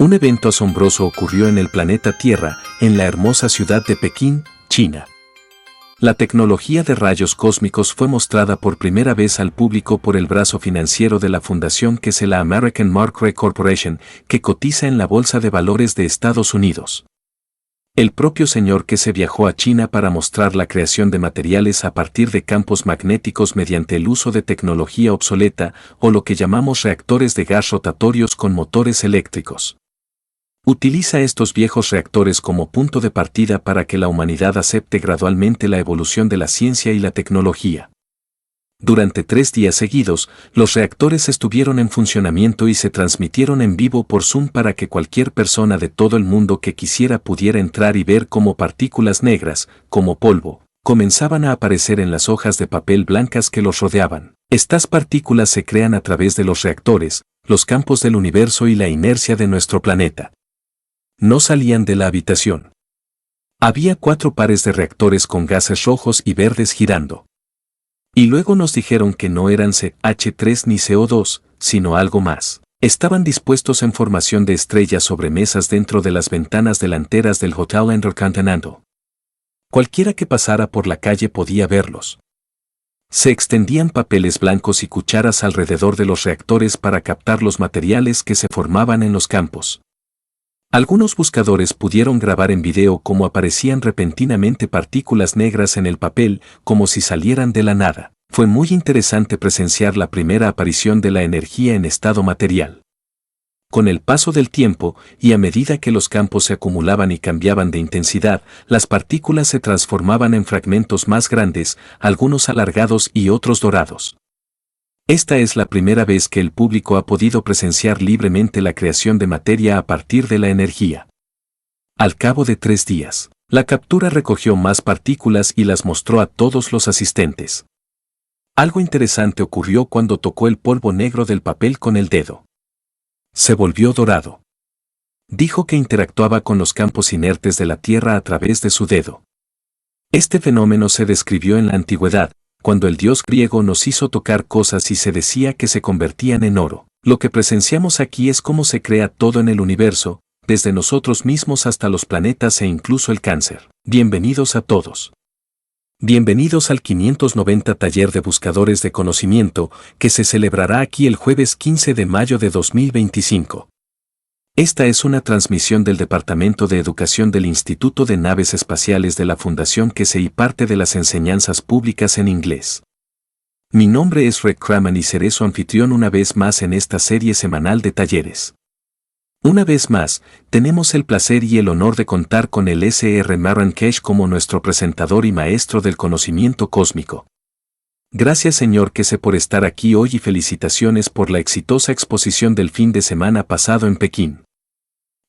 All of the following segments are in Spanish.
Un evento asombroso ocurrió en el planeta Tierra, en la hermosa ciudad de Pekín, China. La tecnología de rayos cósmicos fue mostrada por primera vez al público por el brazo financiero de la fundación que es la American Mercury Corporation, que cotiza en la Bolsa de Valores de Estados Unidos. El propio señor que se viajó a China para mostrar la creación de materiales a partir de campos magnéticos mediante el uso de tecnología obsoleta, o lo que llamamos reactores de gas rotatorios con motores eléctricos. Utiliza estos viejos reactores como punto de partida para que la humanidad acepte gradualmente la evolución de la ciencia y la tecnología. Durante 3 días seguidos, los reactores estuvieron en funcionamiento y se transmitieron en vivo por Zoom para que cualquier persona de todo el mundo que quisiera pudiera entrar y ver cómo partículas negras, como polvo, comenzaban a aparecer en las hojas de papel blancas que los rodeaban. Estas partículas se crean a través de los reactores, los campos del universo y la inercia de nuestro planeta. No salían de la habitación. Había 4 pares de reactores con gases rojos y verdes girando. Y luego nos dijeron que no eran CH3 ni CO2, sino algo más. Estaban dispuestos en formación de estrellas sobre mesas dentro de las ventanas delanteras del Hotel Intercontinental. Cualquiera que pasara por la calle podía verlos. Se extendían papeles blancos y cucharas alrededor de los reactores para captar los materiales que se formaban en los campos. Algunos buscadores pudieron grabar en video cómo aparecían repentinamente partículas negras en el papel, como si salieran de la nada. Fue muy interesante presenciar la primera aparición de la energía en estado material. Con el paso del tiempo, y a medida que los campos se acumulaban y cambiaban de intensidad, las partículas se transformaban en fragmentos más grandes, algunos alargados y otros dorados. Esta es la primera vez que el público ha podido presenciar libremente la creación de materia a partir de la energía. Al cabo de 3 días, la captura recogió más partículas y las mostró a todos los asistentes. Algo interesante ocurrió cuando tocó el polvo negro del papel con el dedo. Se volvió dorado. Dijo que interactuaba con los campos inertes de la Tierra a través de su dedo. Este fenómeno se describió en la antigüedad, cuando el dios griego nos hizo tocar cosas y se decía que se convertían en oro. Lo que presenciamos aquí es cómo se crea todo en el universo, desde nosotros mismos hasta los planetas e incluso el cáncer. Bienvenidos a todos. Bienvenidos al 590 Taller de Buscadores de Conocimiento, que se celebrará aquí el jueves 15 de mayo de 2025. Esta es una transmisión del Departamento de Educación del Instituto de Naves Espaciales de la Fundación QS y parte de las enseñanzas públicas en inglés. Mi nombre es Rick Kraman y seré su anfitrión una vez más en esta serie semanal de talleres. Una vez más, tenemos el placer y el honor de contar con el Sr. Marrakesh como nuestro presentador y maestro del conocimiento cósmico. Gracias Señor QS por estar aquí hoy y felicitaciones por la exitosa exposición del fin de semana pasado en Pekín.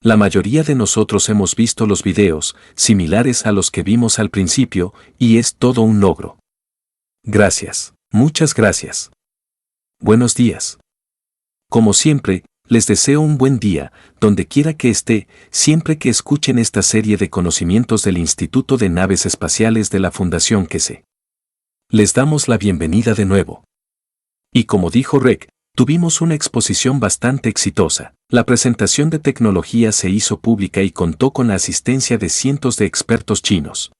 La mayoría de nosotros hemos visto los videos, similares a los que vimos al principio, y es todo un logro. Gracias, muchas gracias. Buenos días. Como siempre, les deseo un buen día, donde quiera que esté, siempre que escuchen esta serie de conocimientos del Instituto de Naves Espaciales de la Fundación QS. Les damos la bienvenida de nuevo. Y como dijo Rick, tuvimos una exposición bastante exitosa. La presentación de tecnología se hizo pública y contó con la asistencia de cientos de expertos chinos.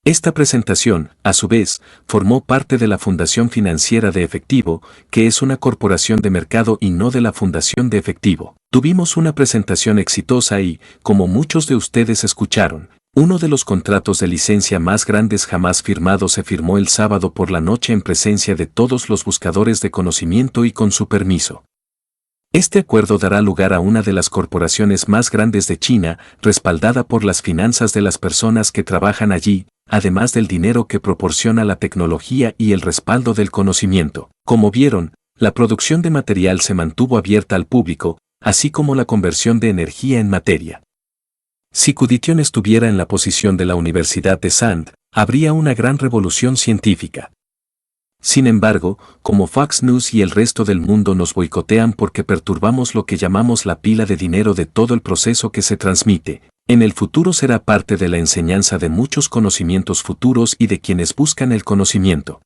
Esta presentación, a su vez, formó parte de la Fundación Financiera de Efectivo, que es una corporación de mercado y no de la Fundación de Efectivo. Tuvimos una presentación exitosa y, como muchos de ustedes escucharon, uno de los contratos de licencia más grandes jamás firmados se firmó el sábado por la noche en presencia de todos los buscadores de conocimiento y con su permiso. Este acuerdo dará lugar a una de las corporaciones más grandes de China, respaldada por las finanzas de las personas que trabajan allí, además del dinero que proporciona la tecnología y el respaldo del conocimiento. Como vieron, la producción de material se mantuvo abierta al público, así como la conversión de energía en materia. Si Kudition estuviera en la posición de la Universidad de Sand, habría una gran revolución científica. Sin embargo, como Fox News y el resto del mundo nos boicotean porque perturbamos lo que llamamos la pila de dinero de todo el proceso que se transmite, en el futuro será parte de la enseñanza de muchos conocimientos futuros y de quienes buscan el conocimiento.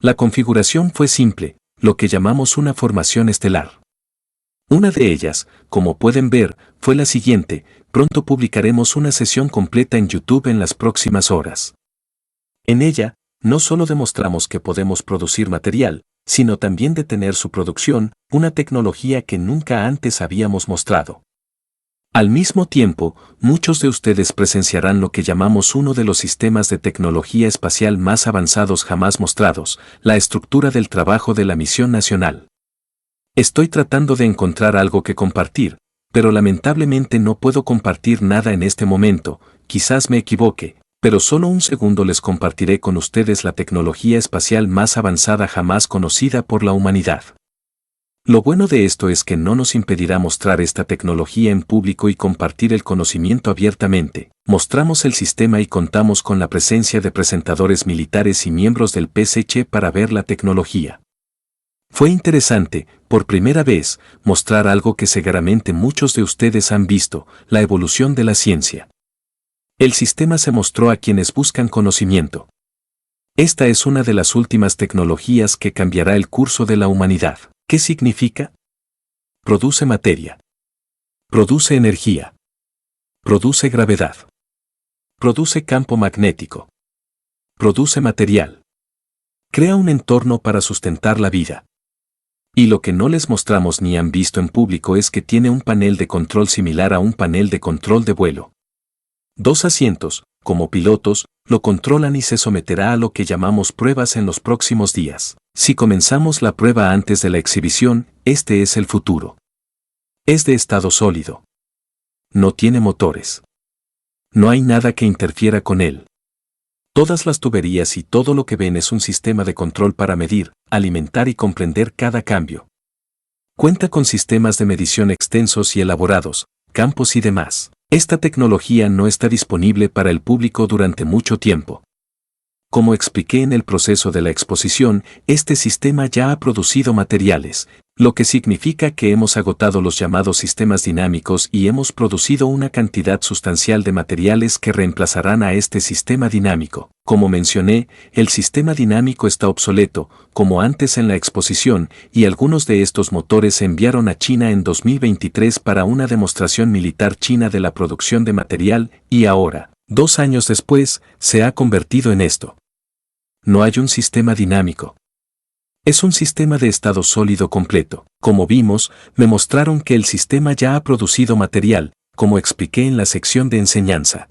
La configuración fue simple, lo que llamamos una formación estelar. Una de ellas, como pueden ver, fue la siguiente: pronto publicaremos una sesión completa en YouTube en las próximas horas. En ella, no solo demostramos que podemos producir material, sino también detener su producción, una tecnología que nunca antes habíamos mostrado. Al mismo tiempo, muchos de ustedes presenciarán lo que llamamos uno de los sistemas de tecnología espacial más avanzados jamás mostrados, la estructura del trabajo de la misión nacional. Estoy tratando de encontrar algo que compartir, pero lamentablemente no puedo compartir nada en este momento, quizás me equivoque, pero solo un segundo les compartiré con ustedes la tecnología espacial más avanzada jamás conocida por la humanidad. Lo bueno de esto es que no nos impedirá mostrar esta tecnología en público y compartir el conocimiento abiertamente. Mostramos el sistema y contamos con la presencia de presentadores militares y miembros del PSC para ver la tecnología. Fue interesante, por primera vez, mostrar algo que seguramente muchos de ustedes han visto, la evolución de la ciencia. El sistema se mostró a quienes buscan conocimiento. Esta es una de las últimas tecnologías que cambiará el curso de la humanidad. ¿Qué significa? Produce materia. Produce energía. Produce gravedad. Produce campo magnético. Produce material. Crea un entorno para sustentar la vida. Y lo que no les mostramos ni han visto en público es que tiene un panel de control similar a un panel de control de vuelo. 2 asientos, como pilotos, lo controlan y se someterá a lo que llamamos pruebas en los próximos días. Si comenzamos la prueba antes de la exhibición, este es el futuro. Es de estado sólido. No tiene motores. No hay nada que interfiera con él. Todas las tuberías y todo lo que ven es un sistema de control para medir, alimentar y comprender cada cambio. Cuenta con sistemas de medición extensos y elaborados, campos y demás. Esta tecnología no está disponible para el público durante mucho tiempo. Como expliqué en el proceso de la exposición, este sistema ya ha producido materiales, lo que significa que hemos agotado los llamados sistemas dinámicos y hemos producido una cantidad sustancial de materiales que reemplazarán a este sistema dinámico. Como mencioné, el sistema dinámico está obsoleto, como antes en la exposición, y algunos de estos motores se enviaron a China en 2023 para una demostración militar china de la producción de material, y ahora, 2 años después, se ha convertido en esto. No hay un sistema dinámico. Es un sistema de estado sólido completo. Como vimos, me mostraron que el sistema ya ha producido material, como expliqué en la sección de enseñanza.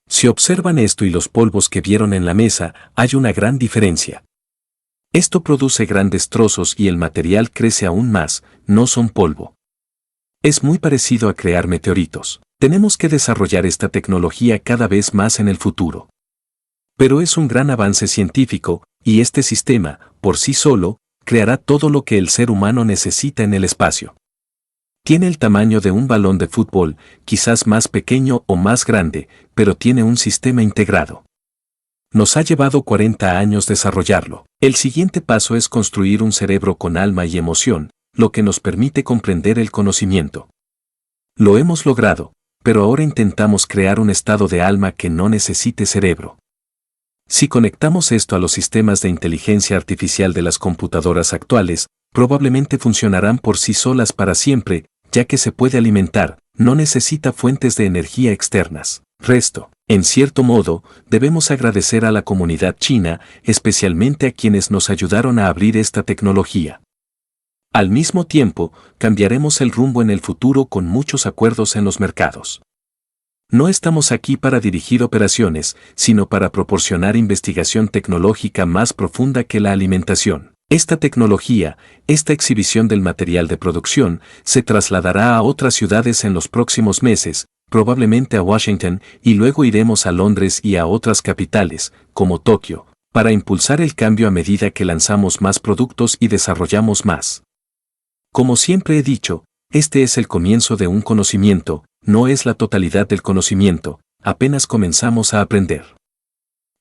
Si observan esto y los polvos que vieron en la mesa, hay una gran diferencia. Esto produce grandes trozos y el material crece aún más, no son polvo. Es muy parecido a crear meteoritos. Tenemos que desarrollar esta tecnología cada vez más en el futuro. Pero es un gran avance científico, y este sistema, por sí solo, creará todo lo que el ser humano necesita en el espacio. Tiene el tamaño de un balón de fútbol, quizás más pequeño o más grande, pero tiene un sistema integrado. Nos ha llevado 40 años desarrollarlo. El siguiente paso es construir un cerebro con alma y emoción, lo que nos permite comprender el conocimiento. Lo hemos logrado, pero ahora intentamos crear un estado de alma que no necesite cerebro. Si conectamos esto a los sistemas de inteligencia artificial de las computadoras actuales, probablemente funcionarán por sí solas para siempre, ya que se puede alimentar, no necesita fuentes de energía externas. Resto, en cierto modo, debemos agradecer a la comunidad china, especialmente a quienes nos ayudaron a abrir esta tecnología. Al mismo tiempo, cambiaremos el rumbo en el futuro con muchos acuerdos en los mercados. No estamos aquí para dirigir operaciones, sino para proporcionar investigación tecnológica más profunda que la alimentación. Esta tecnología, esta exhibición del material de producción, se trasladará a otras ciudades en los próximos meses, probablemente a Washington, y luego iremos a Londres y a otras capitales, como Tokio, para impulsar el cambio a medida que lanzamos más productos y desarrollamos más. Como siempre he dicho, este es el comienzo de un conocimiento, no es la totalidad del conocimiento, apenas comenzamos a aprender.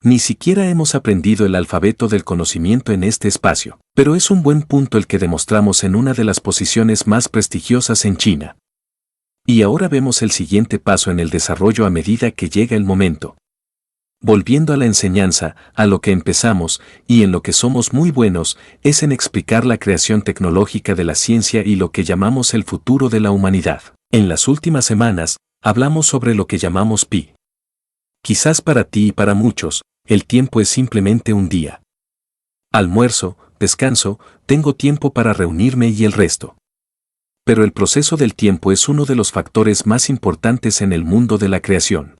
Ni siquiera hemos aprendido el alfabeto del conocimiento en este espacio, pero es un buen punto el que demostramos en una de las posiciones más prestigiosas en China. Y ahora vemos el siguiente paso en el desarrollo a medida que llega el momento. Volviendo a la enseñanza, a lo que empezamos, y en lo que somos muy buenos, es en explicar la creación tecnológica de la ciencia y lo que llamamos el futuro de la humanidad. En las últimas semanas, hablamos sobre lo que llamamos pi. Quizás para ti y para muchos, el tiempo es simplemente un día. Almuerzo, descanso, tengo tiempo para reunirme y el resto. Pero el proceso del tiempo es uno de los factores más importantes en el mundo de la creación.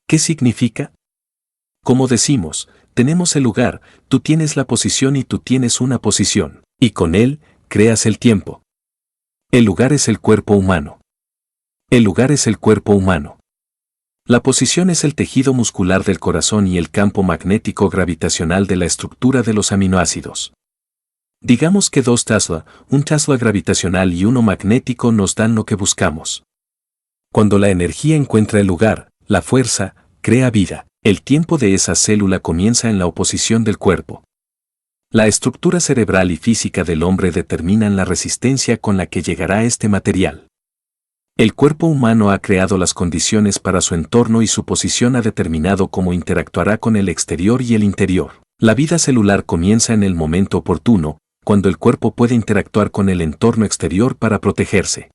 ¿Qué significa? Como decimos, tenemos el lugar, tú tienes la posición y tú tienes una posición, y con él, creas el tiempo. El lugar es el cuerpo humano. El lugar es el cuerpo humano. La posición es el tejido muscular del corazón y el campo magnético gravitacional de la estructura de los aminoácidos. Digamos que dos Tesla, un Tesla gravitacional y uno magnético nos dan lo que buscamos. Cuando la energía encuentra el lugar, la fuerza, crea vida. El tiempo de esa célula comienza en la oposición del cuerpo. La estructura cerebral y física del hombre determinan la resistencia con la que llegará este material. El cuerpo humano ha creado las condiciones para su entorno y su posición ha determinado cómo interactuará con el exterior y el interior. La vida celular comienza en el momento oportuno, cuando el cuerpo puede interactuar con el entorno exterior para protegerse.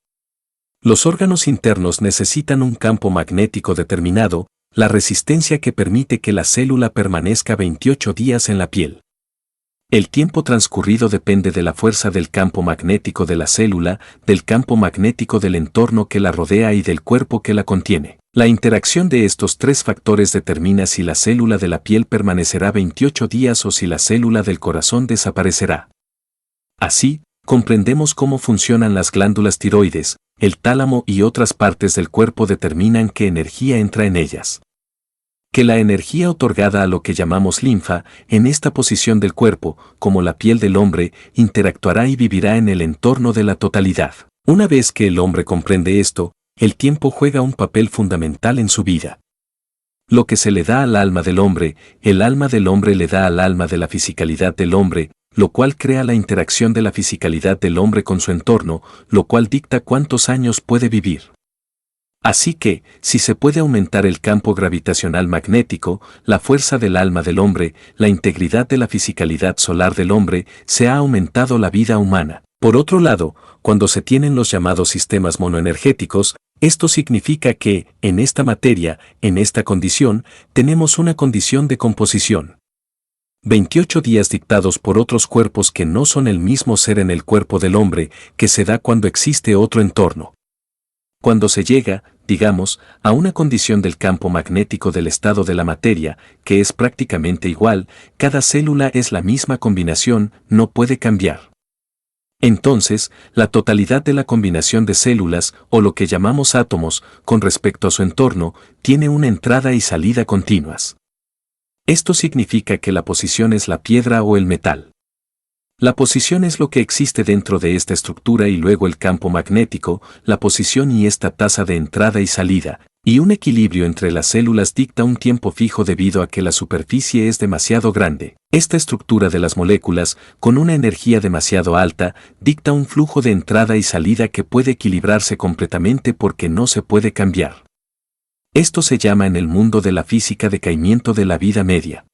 Los órganos internos necesitan un campo magnético determinado, la resistencia que permite que la célula permanezca 28 días en la piel. El tiempo transcurrido depende de la fuerza del campo magnético de la célula, del campo magnético del entorno que la rodea y del cuerpo que la contiene. La interacción de estos tres factores determina si la célula de la piel permanecerá 28 días o si la célula del corazón desaparecerá. Así, comprendemos cómo funcionan las glándulas tiroides, el tálamo y otras partes del cuerpo determinan qué energía entra en ellas. Que la energía otorgada a lo que llamamos linfa, en esta posición del cuerpo, como la piel del hombre, interactuará y vivirá en el entorno de la totalidad. Una vez que el hombre comprende esto, el tiempo juega un papel fundamental en su vida. Lo que se le da al alma del hombre, el alma del hombre le da al alma de la fisicalidad del hombre, lo cual crea la interacción de la fisicalidad del hombre con su entorno, lo cual dicta cuántos años puede vivir. Así que, si se puede aumentar el campo gravitacional magnético, la fuerza del alma del hombre, la integridad de la fisicalidad solar del hombre, se ha aumentado la vida humana. Por otro lado, cuando se tienen los llamados sistemas monoenergéticos, esto significa que, en esta materia, en esta condición, tenemos una condición de composición. 28 días dictados por otros cuerpos que no son el mismo ser en el cuerpo del hombre, que se da cuando existe otro entorno. Cuando se llega, digamos, a una condición del campo magnético del estado de la materia, que es prácticamente igual, cada célula es la misma combinación, no puede cambiar. Entonces, la totalidad de la combinación de células, o lo que llamamos átomos, con respecto a su entorno, tiene una entrada y salida continuas. Esto significa que la posición es la piedra o el metal. La posición es lo que existe dentro de esta estructura y luego el campo magnético, la posición y esta tasa de entrada y salida, y un equilibrio entre las células dicta un tiempo fijo debido a que la superficie es demasiado grande. Esta estructura de las moléculas, con una energía demasiado alta, dicta un flujo de entrada y salida que puede equilibrarse completamente porque no se puede cambiar. Esto se llama en el mundo de la física decaimiento de la vida media.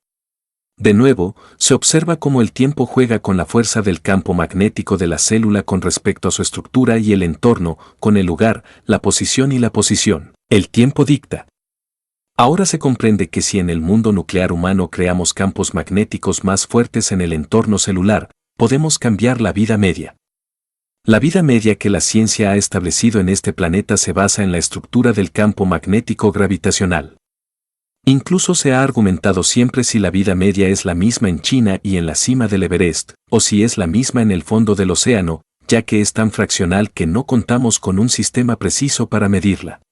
De nuevo, se observa cómo el tiempo juega con la fuerza del campo magnético de la célula con respecto a su estructura y el entorno, con el lugar, la posición y la posición. El tiempo dicta. Ahora se comprende que si en el mundo nuclear humano creamos campos magnéticos más fuertes en el entorno celular, podemos cambiar la vida media. La vida media que la ciencia ha establecido en este planeta se basa en la estructura del campo magnético gravitacional. Incluso se ha argumentado siempre si la vida media es la misma en China y en la cima del Everest, o si es la misma en el fondo del océano, ya que es tan fraccional que no contamos con un sistema preciso para medirla.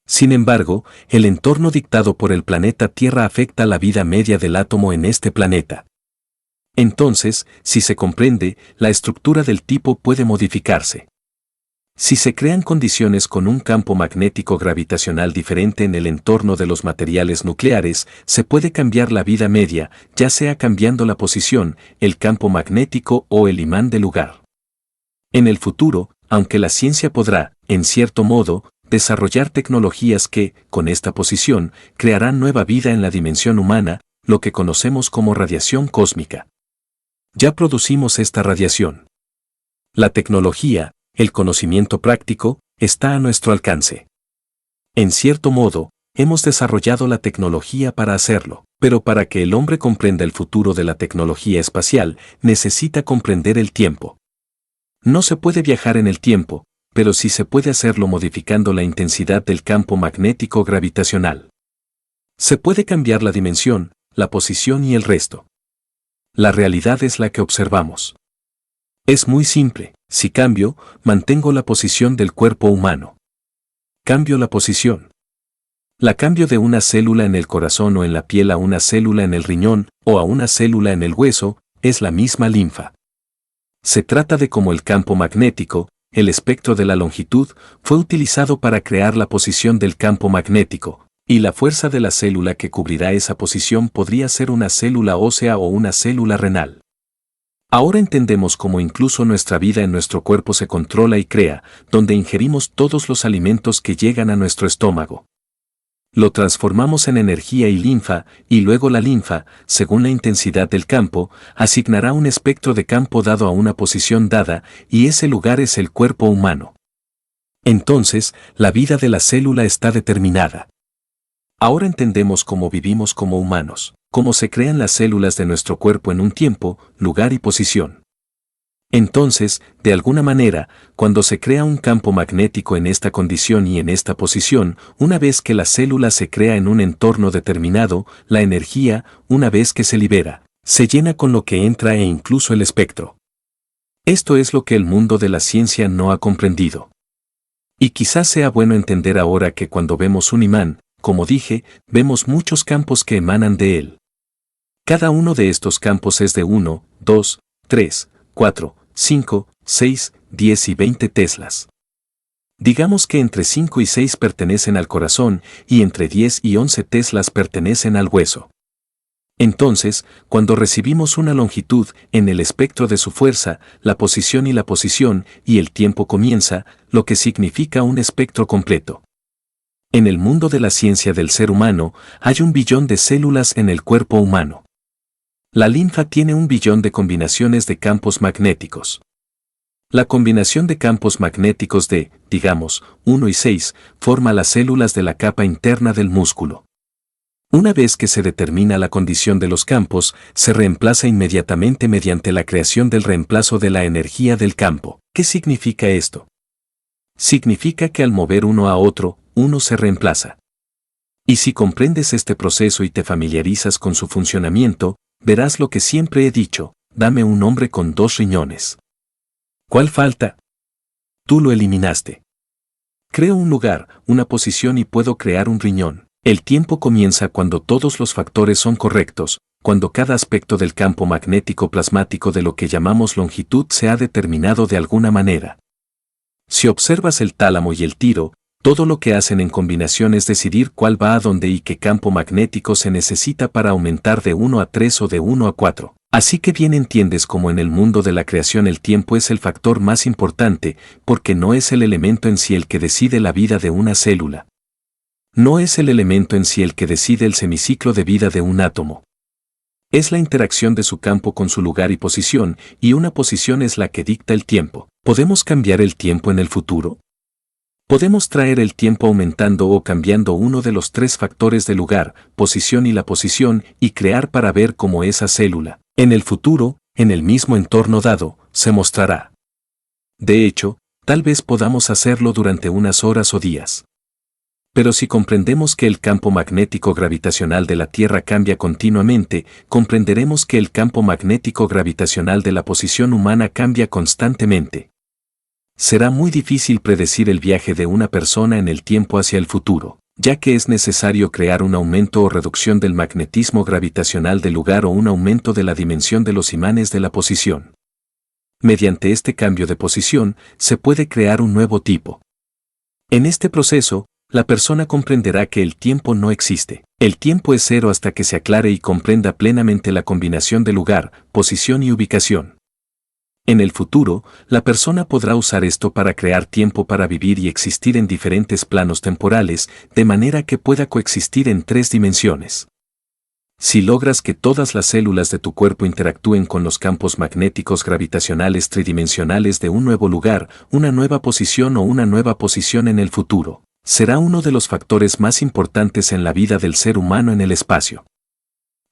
Sin embargo, el entorno dictado por el planeta Tierra afecta la vida media del átomo en este planeta. Entonces, si se comprende, la estructura del tipo puede modificarse. Si se crean condiciones con un campo magnético gravitacional diferente en el entorno de los materiales nucleares, se puede cambiar la vida media, ya sea cambiando la posición, el campo magnético o el imán del lugar. En el futuro, aunque la ciencia podrá, en cierto modo, desarrollar tecnologías que, con esta posición, crearán nueva vida en la dimensión humana, lo que conocemos como radiación cósmica. Ya producimos esta radiación. La tecnología, el conocimiento práctico, está a nuestro alcance. En cierto modo, hemos desarrollado la tecnología para hacerlo, pero para que el hombre comprenda el futuro de la tecnología espacial, necesita comprender el tiempo. No se puede viajar en el tiempo, pero sí se puede hacerlo modificando la intensidad del campo magnético gravitacional. Se puede cambiar la dimensión, la posición y el resto. La realidad es la que observamos. Es muy simple: si cambio, mantengo la posición del cuerpo humano. Cambio la posición. La cambio de una célula en el corazón o en la piel a una célula en el riñón o a una célula en el hueso, es la misma linfa. Se trata de cómo el campo magnético, el espectro de la longitud, fue utilizado para crear la posición del campo magnético, y la fuerza de la célula que cubrirá esa posición podría ser una célula ósea o una célula renal. Ahora entendemos cómo incluso nuestra vida en nuestro cuerpo se controla y crea, donde ingerimos todos los alimentos que llegan a nuestro estómago. Lo transformamos en energía y linfa, y luego la linfa, según la intensidad del campo, asignará un espectro de campo dado a una posición dada, y ese lugar es el cuerpo humano. Entonces, la vida de la célula está determinada. Ahora entendemos cómo vivimos como humanos, cómo se crean las células de nuestro cuerpo en un tiempo, lugar y posición. Entonces, de alguna manera, cuando se crea un campo magnético en esta condición y en esta posición, una vez que la célula se crea en un entorno determinado, la energía, una vez que se libera, se llena con lo que entra e incluso el espectro. Esto es lo que el mundo de la ciencia no ha comprendido. Y quizás sea bueno entender ahora que cuando vemos un imán, como dije, vemos muchos campos que emanan de él. Cada uno de estos campos es de 1, 2, 3, 4, 5, 6, 10 y 20 teslas. Digamos que entre 5 y 6 pertenecen al corazón y entre 10 y 11 teslas pertenecen al hueso. Entonces, cuando recibimos una longitud en el espectro de su fuerza, la posición y el tiempo comienza, lo que significa un espectro completo. En el mundo de la ciencia del ser humano, hay 1 billón de células en el cuerpo humano. La linfa tiene 1 billón de combinaciones de campos magnéticos. La combinación de campos magnéticos de, digamos, 1 y 6, forma las células de la capa interna del músculo. Una vez que se determina la condición de los campos, se reemplaza inmediatamente mediante la creación del reemplazo de la energía del campo. ¿Qué significa esto? Significa que al mover uno a otro, uno se reemplaza. Y si comprendes este proceso y te familiarizas con su funcionamiento, verás lo que siempre he dicho: dame un hombre con 2 riñones. ¿Cuál falta? Tú lo eliminaste. Creo un lugar, una posición y puedo crear un riñón. El tiempo comienza cuando todos los factores son correctos, cuando cada aspecto del campo magnético plasmático de lo que llamamos longitud se ha determinado de alguna manera. Si observas el tálamo y el tiro, todo lo que hacen en combinación es decidir cuál va a dónde y qué campo magnético se necesita para aumentar de 1 a 3 o de 1 a 4. Así que bien entiendes cómo en el mundo de la creación el tiempo es el factor más importante, porque no es el elemento en sí el que decide la vida de una célula. No es el elemento en sí el que decide el semiciclo de vida de un átomo. Es la interacción de su campo con su lugar y posición, y una posición es la que dicta el tiempo. ¿Podemos cambiar el tiempo en el futuro? Podemos traer el tiempo aumentando o cambiando uno de los 3 factores de lugar, posición y crear para ver cómo esa célula, en el futuro, en el mismo entorno dado, se mostrará. De hecho, tal vez podamos hacerlo durante unas horas o días. Pero si comprendemos que el campo magnético gravitacional de la Tierra cambia continuamente, comprenderemos que el campo magnético gravitacional de la posición humana cambia constantemente. Será muy difícil predecir el viaje de una persona en el tiempo hacia el futuro, ya que es necesario crear un aumento o reducción del magnetismo gravitacional del lugar o un aumento de la dimensión de los imanes de la posición. Mediante este cambio de posición, se puede crear un nuevo tipo. En este proceso, la persona comprenderá que el tiempo no existe. El tiempo es 0 hasta que se aclare y comprenda plenamente la combinación de lugar, posición y ubicación. En el futuro, la persona podrá usar esto para crear tiempo para vivir y existir en diferentes planos temporales, de manera que pueda coexistir en 3 dimensiones. Si logras que todas las células de tu cuerpo interactúen con los campos magnéticos gravitacionales tridimensionales de un nuevo lugar, una nueva posición o una nueva posición en el futuro, será uno de los factores más importantes en la vida del ser humano en el espacio.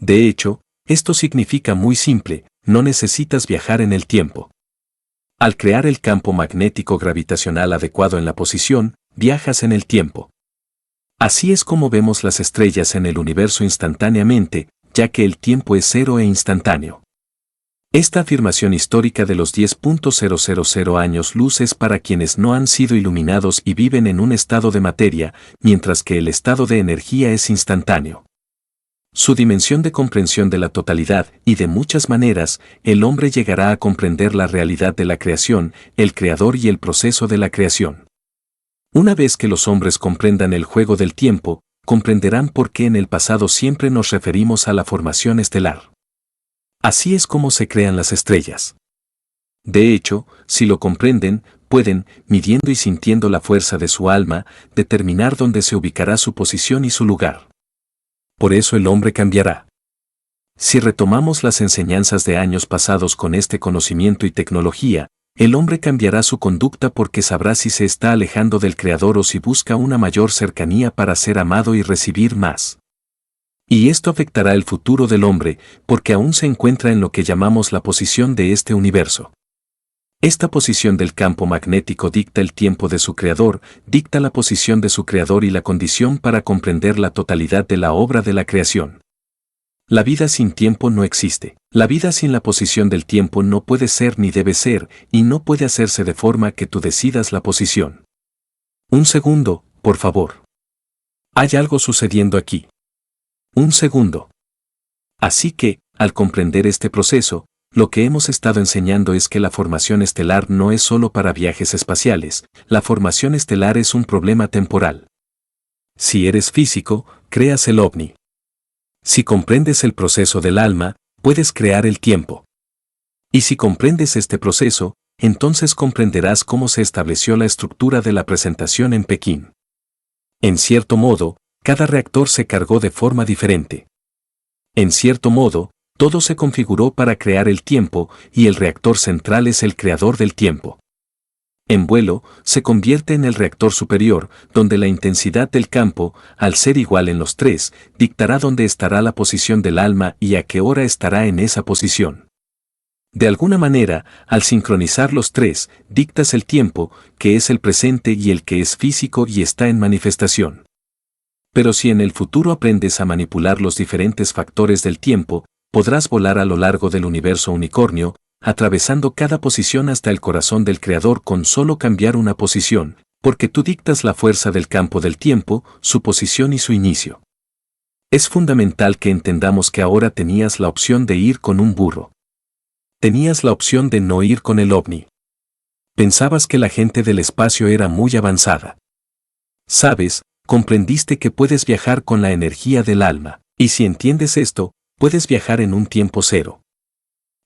De hecho, esto significa muy simple, no necesitas viajar en el tiempo. Al crear el campo magnético gravitacional adecuado en la posición, viajas en el tiempo. Así es como vemos las estrellas en el universo instantáneamente, ya que el tiempo es cero e instantáneo. Esta afirmación histórica de los 10.000 años luz es para quienes no han sido iluminados y viven en un estado de materia, mientras que el estado de energía es instantáneo. Su dimensión de comprensión de la totalidad, y de muchas maneras, el hombre llegará a comprender la realidad de la creación, el creador y el proceso de la creación. Una vez que los hombres comprendan el juego del tiempo, comprenderán por qué en el pasado siempre nos referimos a la formación estelar. Así es como se crean las estrellas. De hecho, si lo comprenden, pueden, midiendo y sintiendo la fuerza de su alma, determinar dónde se ubicará su posición y su lugar. Por eso el hombre cambiará. Si retomamos las enseñanzas de años pasados con este conocimiento y tecnología, el hombre cambiará su conducta porque sabrá si se está alejando del Creador o si busca una mayor cercanía para ser amado y recibir más. Y esto afectará el futuro del hombre, porque aún se encuentra en lo que llamamos la posición de este universo. Esta posición del campo magnético dicta el tiempo de su Creador, dicta la posición de su Creador y la condición para comprender la totalidad de la obra de la creación. La vida sin tiempo no existe. La vida sin la posición del tiempo no puede ser ni debe ser, y no puede hacerse de forma que tú decidas la posición. Un segundo, por favor. Hay algo sucediendo aquí. Un segundo. Así que, al comprender este proceso, lo que hemos estado enseñando es que la formación estelar no es solo para viajes espaciales, la formación estelar es un problema temporal. Si eres físico, creas el ovni. Si comprendes el proceso del alma, puedes crear el tiempo. Y si comprendes este proceso, entonces comprenderás cómo se estableció la estructura de la presentación en Pekín. En cierto modo, cada reactor se cargó de forma diferente. En cierto modo, todo se configuró para crear el tiempo, y el reactor central es el creador del tiempo. En vuelo, se convierte en el reactor superior, donde la intensidad del campo, al ser igual en los 3, dictará dónde estará la posición del alma y a qué hora estará en esa posición. De alguna manera, al sincronizar los 3, dictas el tiempo, que es el presente y el que es físico y está en manifestación. Pero si en el futuro aprendes a manipular los diferentes factores del tiempo, podrás volar a lo largo del universo unicornio, atravesando cada posición hasta el corazón del Creador con solo cambiar una posición, porque tú dictas la fuerza del campo del tiempo, su posición y su inicio. Es fundamental que entendamos que ahora tenías la opción de ir con un burro. Tenías la opción de no ir con el ovni. Pensabas que la gente del espacio era muy avanzada. Sabes, comprendiste que puedes viajar con la energía del alma, y si entiendes esto, puedes viajar en un tiempo cero.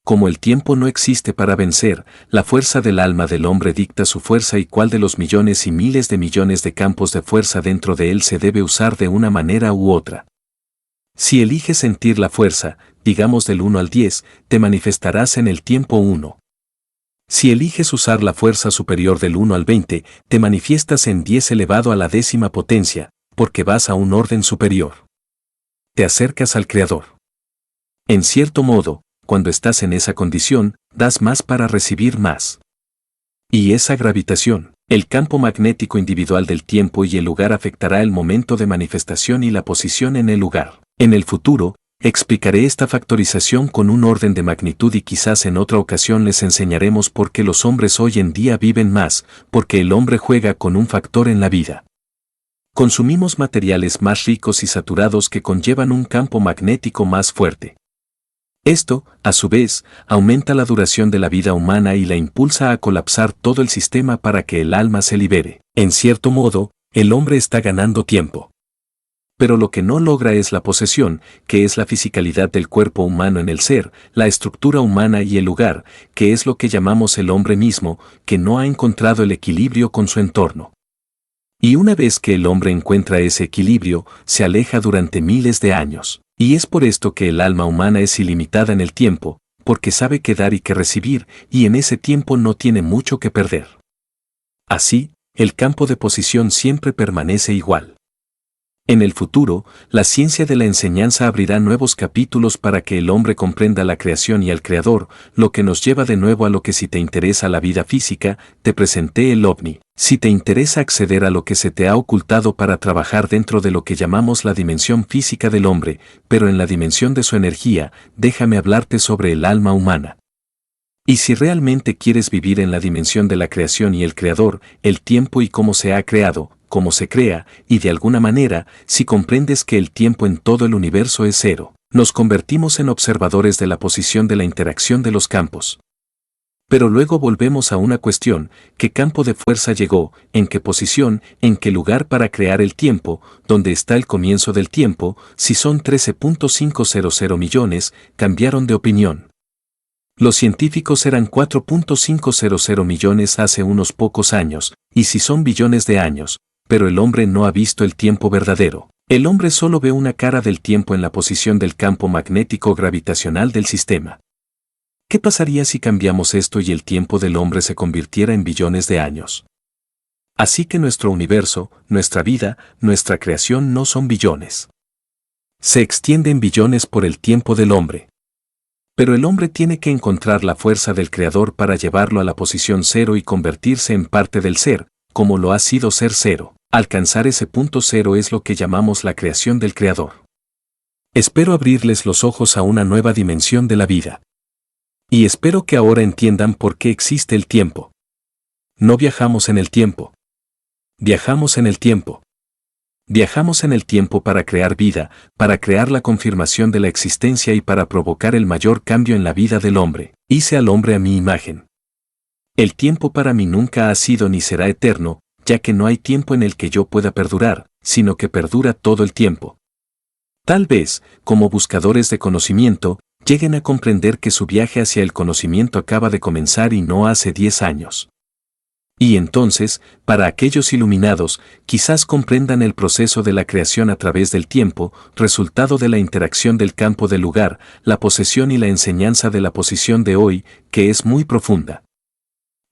Como el tiempo no existe para vencer, la fuerza del alma del hombre dicta su fuerza y cuál de los millones y miles de millones de campos de fuerza dentro de él se debe usar de una manera u otra. Si eliges sentir la fuerza, digamos del 1 al 10, te manifestarás en el tiempo 1. Si eliges usar la fuerza superior del 1 al 20, te manifiestas en 10 elevado a la 10ª potencia, porque vas a un orden superior. Te acercas al Creador. En cierto modo, cuando estás en esa condición, das más para recibir más. Y esa gravitación, el campo magnético individual del tiempo y el lugar afectará el momento de manifestación y la posición en el lugar. En el futuro, explicaré esta factorización con un orden de magnitud y quizás en otra ocasión les enseñaremos por qué los hombres hoy en día viven más, porque el hombre juega con un factor en la vida. Consumimos materiales más ricos y saturados que conllevan un campo magnético más fuerte. Esto, a su vez, aumenta la duración de la vida humana y la impulsa a colapsar todo el sistema para que el alma se libere. En cierto modo, el hombre está ganando tiempo. Pero lo que no logra es la posesión, que es la fisicalidad del cuerpo humano en el ser, la estructura humana y el lugar, que es lo que llamamos el hombre mismo, que no ha encontrado el equilibrio con su entorno. Y una vez que el hombre encuentra ese equilibrio, se aleja durante miles de años. Y es por esto que el alma humana es ilimitada en el tiempo, porque sabe qué dar y qué recibir, y en ese tiempo no tiene mucho que perder. Así, el campo de posición siempre permanece igual. En el futuro, la ciencia de la enseñanza abrirá nuevos capítulos para que el hombre comprenda la creación y al creador, lo que nos lleva de nuevo a lo que si te interesa la vida física, te presenté el ovni. Si te interesa acceder a lo que se te ha ocultado para trabajar dentro de lo que llamamos la dimensión física del hombre, pero en la dimensión de su energía, déjame hablarte sobre el alma humana. Y si realmente quieres vivir en la dimensión de la creación y el creador, el tiempo y cómo se ha creado, cómo se crea, y de alguna manera, si comprendes que el tiempo en todo el universo es cero, nos convertimos en observadores de la posición de la interacción de los campos. Pero luego volvemos a una cuestión, ¿qué campo de fuerza llegó, en qué posición, en qué lugar para crear el tiempo, dónde está el comienzo del tiempo, si son 13.500 millones, cambiaron de opinión? Los científicos eran 4.500 millones hace unos pocos años, y si son billones de años, pero el hombre no ha visto el tiempo verdadero. El hombre solo ve una cara del tiempo en la posición del campo magnético gravitacional del sistema. ¿Qué pasaría si cambiamos esto y el tiempo del hombre se convirtiera en billones de años? Así que nuestro universo, nuestra vida, nuestra creación no son billones. Se extienden billones por el tiempo del hombre. Pero el hombre tiene que encontrar la fuerza del creador para llevarlo a la posición cero y convertirse en parte del ser, como lo ha sido ser cero. Alcanzar ese punto cero es lo que llamamos la creación del creador. Espero abrirles los ojos a una nueva dimensión de la vida. Y espero que ahora entiendan por qué existe el tiempo. No viajamos en el tiempo. Viajamos en el tiempo. Viajamos en el tiempo para crear vida, para crear la confirmación de la existencia y para provocar el mayor cambio en la vida del hombre. Hice al hombre a mi imagen. El tiempo para mí nunca ha sido ni será eterno, ya que no hay tiempo en el que yo pueda perdurar, sino que perdura todo el tiempo. Tal vez, como buscadores de conocimiento, lleguen a comprender que su viaje hacia el conocimiento acaba de comenzar y no hace 10 años. Y entonces, para aquellos iluminados, quizás comprendan el proceso de la creación a través del tiempo, resultado de la interacción del campo del lugar, la posesión y la enseñanza de la posición de hoy, que es muy profunda.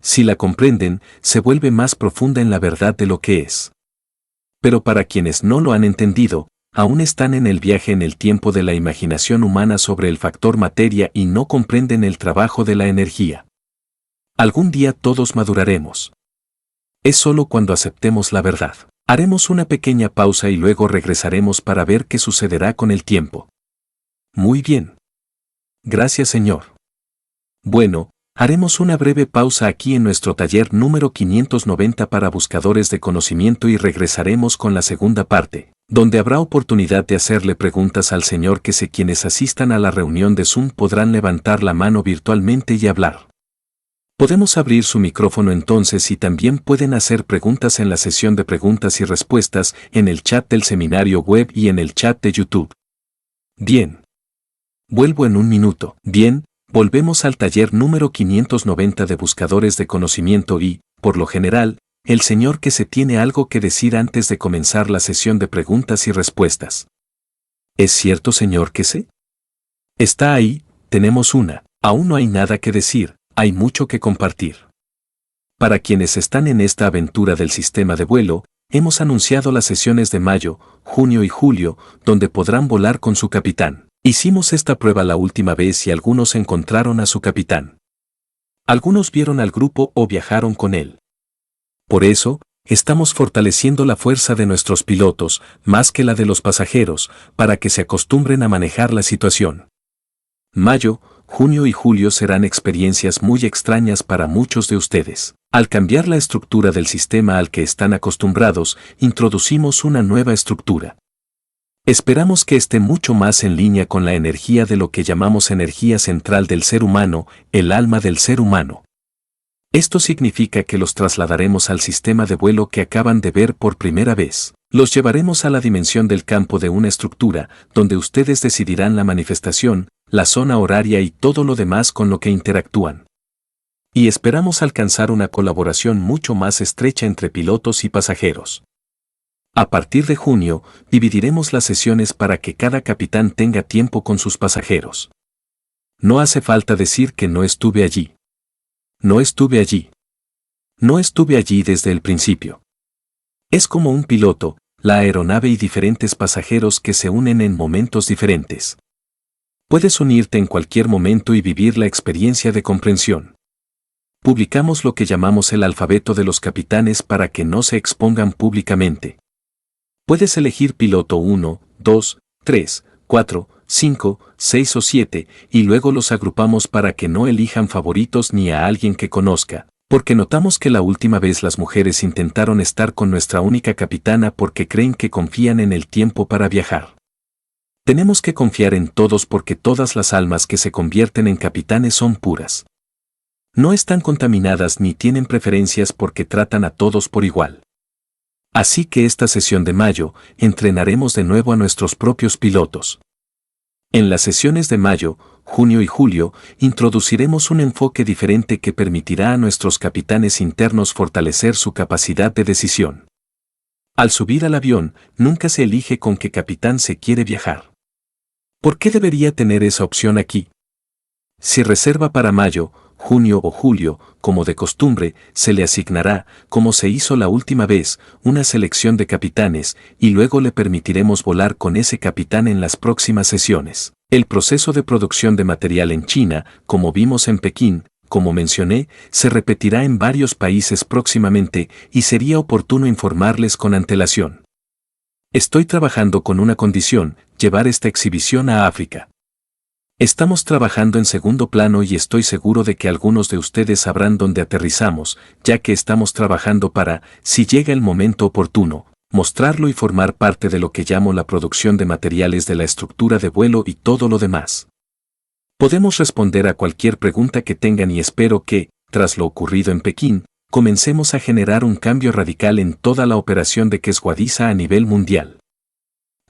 Si la comprenden, se vuelve más profunda en la verdad de lo que es. Pero para quienes no lo han entendido, aún están en el viaje en el tiempo de la imaginación humana sobre el factor materia y no comprenden el trabajo de la energía. Algún día todos maduraremos. Es solo cuando aceptemos la verdad. Haremos una pequeña pausa y luego regresaremos para ver qué sucederá con el tiempo. Muy bien. Gracias, Señor. Bueno, haremos una breve pausa aquí en nuestro taller número 590 para buscadores de conocimiento y regresaremos con la segunda parte, donde habrá oportunidad de hacerle preguntas al Señor que sé quienes asistan a la reunión de Zoom podrán levantar la mano virtualmente y hablar. Podemos abrir su micrófono entonces y también pueden hacer preguntas en la sesión de preguntas y respuestas, en el chat del seminario web y en el chat de YouTube. Bien. Vuelvo en un minuto. Bien, volvemos al taller número 590 de buscadores de conocimiento y, por lo general, el Señor que se tiene algo que decir antes de comenzar la sesión de preguntas y respuestas. ¿Es cierto, Señor que sé? Está ahí, tenemos una. Aún no hay nada que decir. Hay mucho que compartir. Para quienes están en esta aventura del sistema de vuelo, hemos anunciado las sesiones de mayo, junio y julio, donde podrán volar con su capitán. Hicimos esta prueba la última vez y algunos encontraron a su capitán. Algunos vieron al grupo o viajaron con él. Por eso, estamos fortaleciendo la fuerza de nuestros pilotos, más que la de los pasajeros, para que se acostumbren a manejar la situación. Mayo, junio y julio serán experiencias muy extrañas para muchos de ustedes. Al cambiar la estructura del sistema al que están acostumbrados, introducimos una nueva estructura. Esperamos que esté mucho más en línea con la energía de lo que llamamos energía central del ser humano, el alma del ser humano. Esto significa que los trasladaremos al sistema de vuelo que acaban de ver por primera vez. Los llevaremos a la dimensión del campo de una estructura, donde ustedes decidirán la manifestación, la zona horaria y todo lo demás con lo que interactúan. Y esperamos alcanzar una colaboración mucho más estrecha entre pilotos y pasajeros. A partir de junio, dividiremos las sesiones para que cada capitán tenga tiempo con sus pasajeros. No hace falta decir que no estuve allí. No estuve allí. No estuve allí desde el principio. Es como un piloto, la aeronave y diferentes pasajeros que se unen en momentos diferentes. Puedes unirte en cualquier momento y vivir la experiencia de comprensión. Publicamos lo que llamamos el alfabeto de los capitanes para que no se expongan públicamente. Puedes elegir piloto 1, 2, 3, 4, 5, 6 o 7 y luego los agrupamos para que no elijan favoritos ni a alguien que conozca. Porque notamos que la última vez las mujeres intentaron estar con nuestra única capitana porque creen que confían en el tiempo para viajar. Tenemos que confiar en todos porque todas las almas que se convierten en capitanes son puras. No están contaminadas ni tienen preferencias porque tratan a todos por igual. Así que esta sesión de mayo, entrenaremos de nuevo a nuestros propios pilotos. En las sesiones de mayo, junio y julio, introduciremos un enfoque diferente que permitirá a nuestros capitanes internos fortalecer su capacidad de decisión. Al subir al avión, nunca se elige con qué capitán se quiere viajar. ¿Por qué debería tener esa opción aquí? Si reserva para mayo, junio o julio, como de costumbre, se le asignará, como se hizo la última vez, una selección de capitanes, y luego le permitiremos volar con ese capitán en las próximas sesiones. El proceso de producción de material en China, como vimos en Pekín, como mencioné, se repetirá en varios países próximamente y sería oportuno informarles con antelación. Estoy trabajando con una condición, llevar esta exhibición a África. Estamos trabajando en segundo plano y estoy seguro de que algunos de ustedes sabrán dónde aterrizamos, ya que estamos trabajando para, si llega el momento oportuno, mostrarlo y formar parte de lo que llamo la producción de materiales de la estructura de vuelo y todo lo demás. Podemos responder a cualquier pregunta que tengan y espero que, tras lo ocurrido en Pekín, comencemos a generar un cambio radical en toda la operación de Queswadiza a nivel mundial.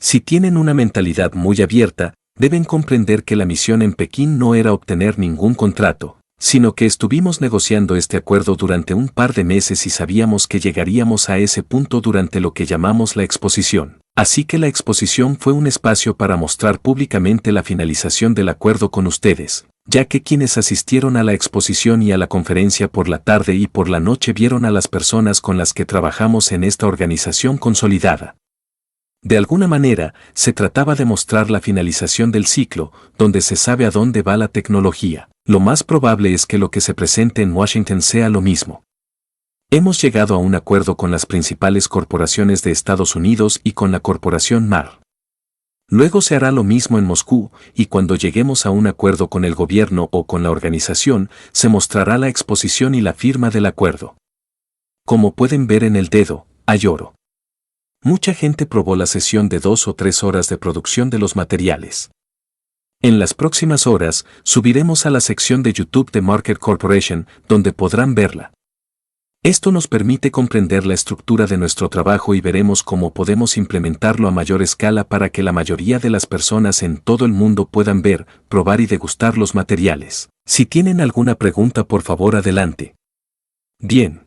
Si tienen una mentalidad muy abierta, deben comprender que la misión en Pekín no era obtener ningún contrato, sino que estuvimos negociando este acuerdo durante un par de meses y sabíamos que llegaríamos a ese punto durante lo que llamamos la exposición. Así que la exposición fue un espacio para mostrar públicamente la finalización del acuerdo con ustedes, ya que quienes asistieron a la exposición y a la conferencia por la tarde y por la noche vieron a las personas con las que trabajamos en esta organización consolidada. De alguna manera, se trataba de mostrar la finalización del ciclo, donde se sabe a dónde va la tecnología. Lo más probable es que lo que se presente en Washington sea lo mismo. Hemos llegado a un acuerdo con las principales corporaciones de Estados Unidos y con la corporación MAR. Luego se hará lo mismo en Moscú, y cuando lleguemos a un acuerdo con el gobierno o con la organización, se mostrará la exposición y la firma del acuerdo. Como pueden ver en el dedo, hay oro. Mucha gente probó la sesión de 2 o 3 horas de producción de los materiales. En las próximas horas, subiremos a la sección de YouTube de Market Corporation, donde podrán verla. Esto nos permite comprender la estructura de nuestro trabajo y veremos cómo podemos implementarlo a mayor escala para que la mayoría de las personas en todo el mundo puedan ver, probar y degustar los materiales. Si tienen alguna pregunta, por favor, adelante. Bien.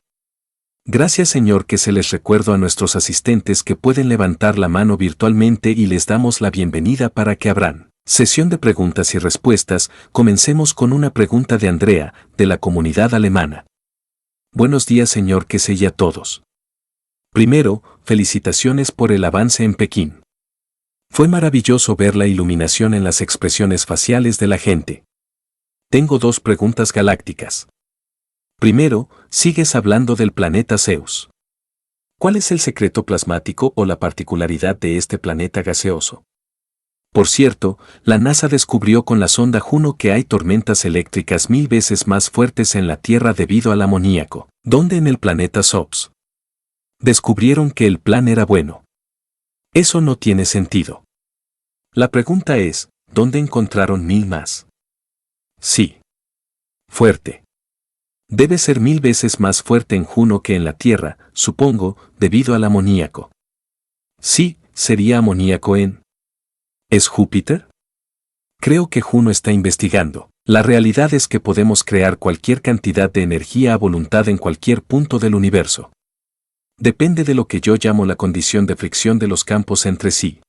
Gracias, señor, que se les recuerdo a nuestros asistentes que pueden levantar la mano virtualmente y les damos la bienvenida para que abran. Sesión de preguntas y respuestas. Comencemos con una pregunta de Andrea, de la comunidad alemana. Buenos días, señor, que sé a todos. Primero, felicitaciones por el avance en Pekín. Fue maravilloso ver la iluminación en las expresiones faciales de la gente. Tengo 2 preguntas galácticas. Primero, sigues hablando del planeta Zeus. ¿Cuál es el secreto plasmático o la particularidad de este planeta gaseoso? Por cierto, la NASA descubrió con la sonda Juno que hay tormentas eléctricas 1000 veces más fuertes en la Tierra debido al amoníaco. ¿Dónde en el planeta Sops? Descubrieron que el plan era bueno. Eso no tiene sentido. La pregunta es, ¿dónde encontraron 1000 más? Sí. Fuerte. Debe ser 1000 veces más fuerte en Juno que en la Tierra, supongo, debido al amoníaco. Sí, sería amoníaco en... ¿Es Júpiter? Creo que Juno está investigando. La realidad es que podemos crear cualquier cantidad de energía a voluntad en cualquier punto del universo. Depende de lo que yo llamo la condición de fricción de los campos entre sí.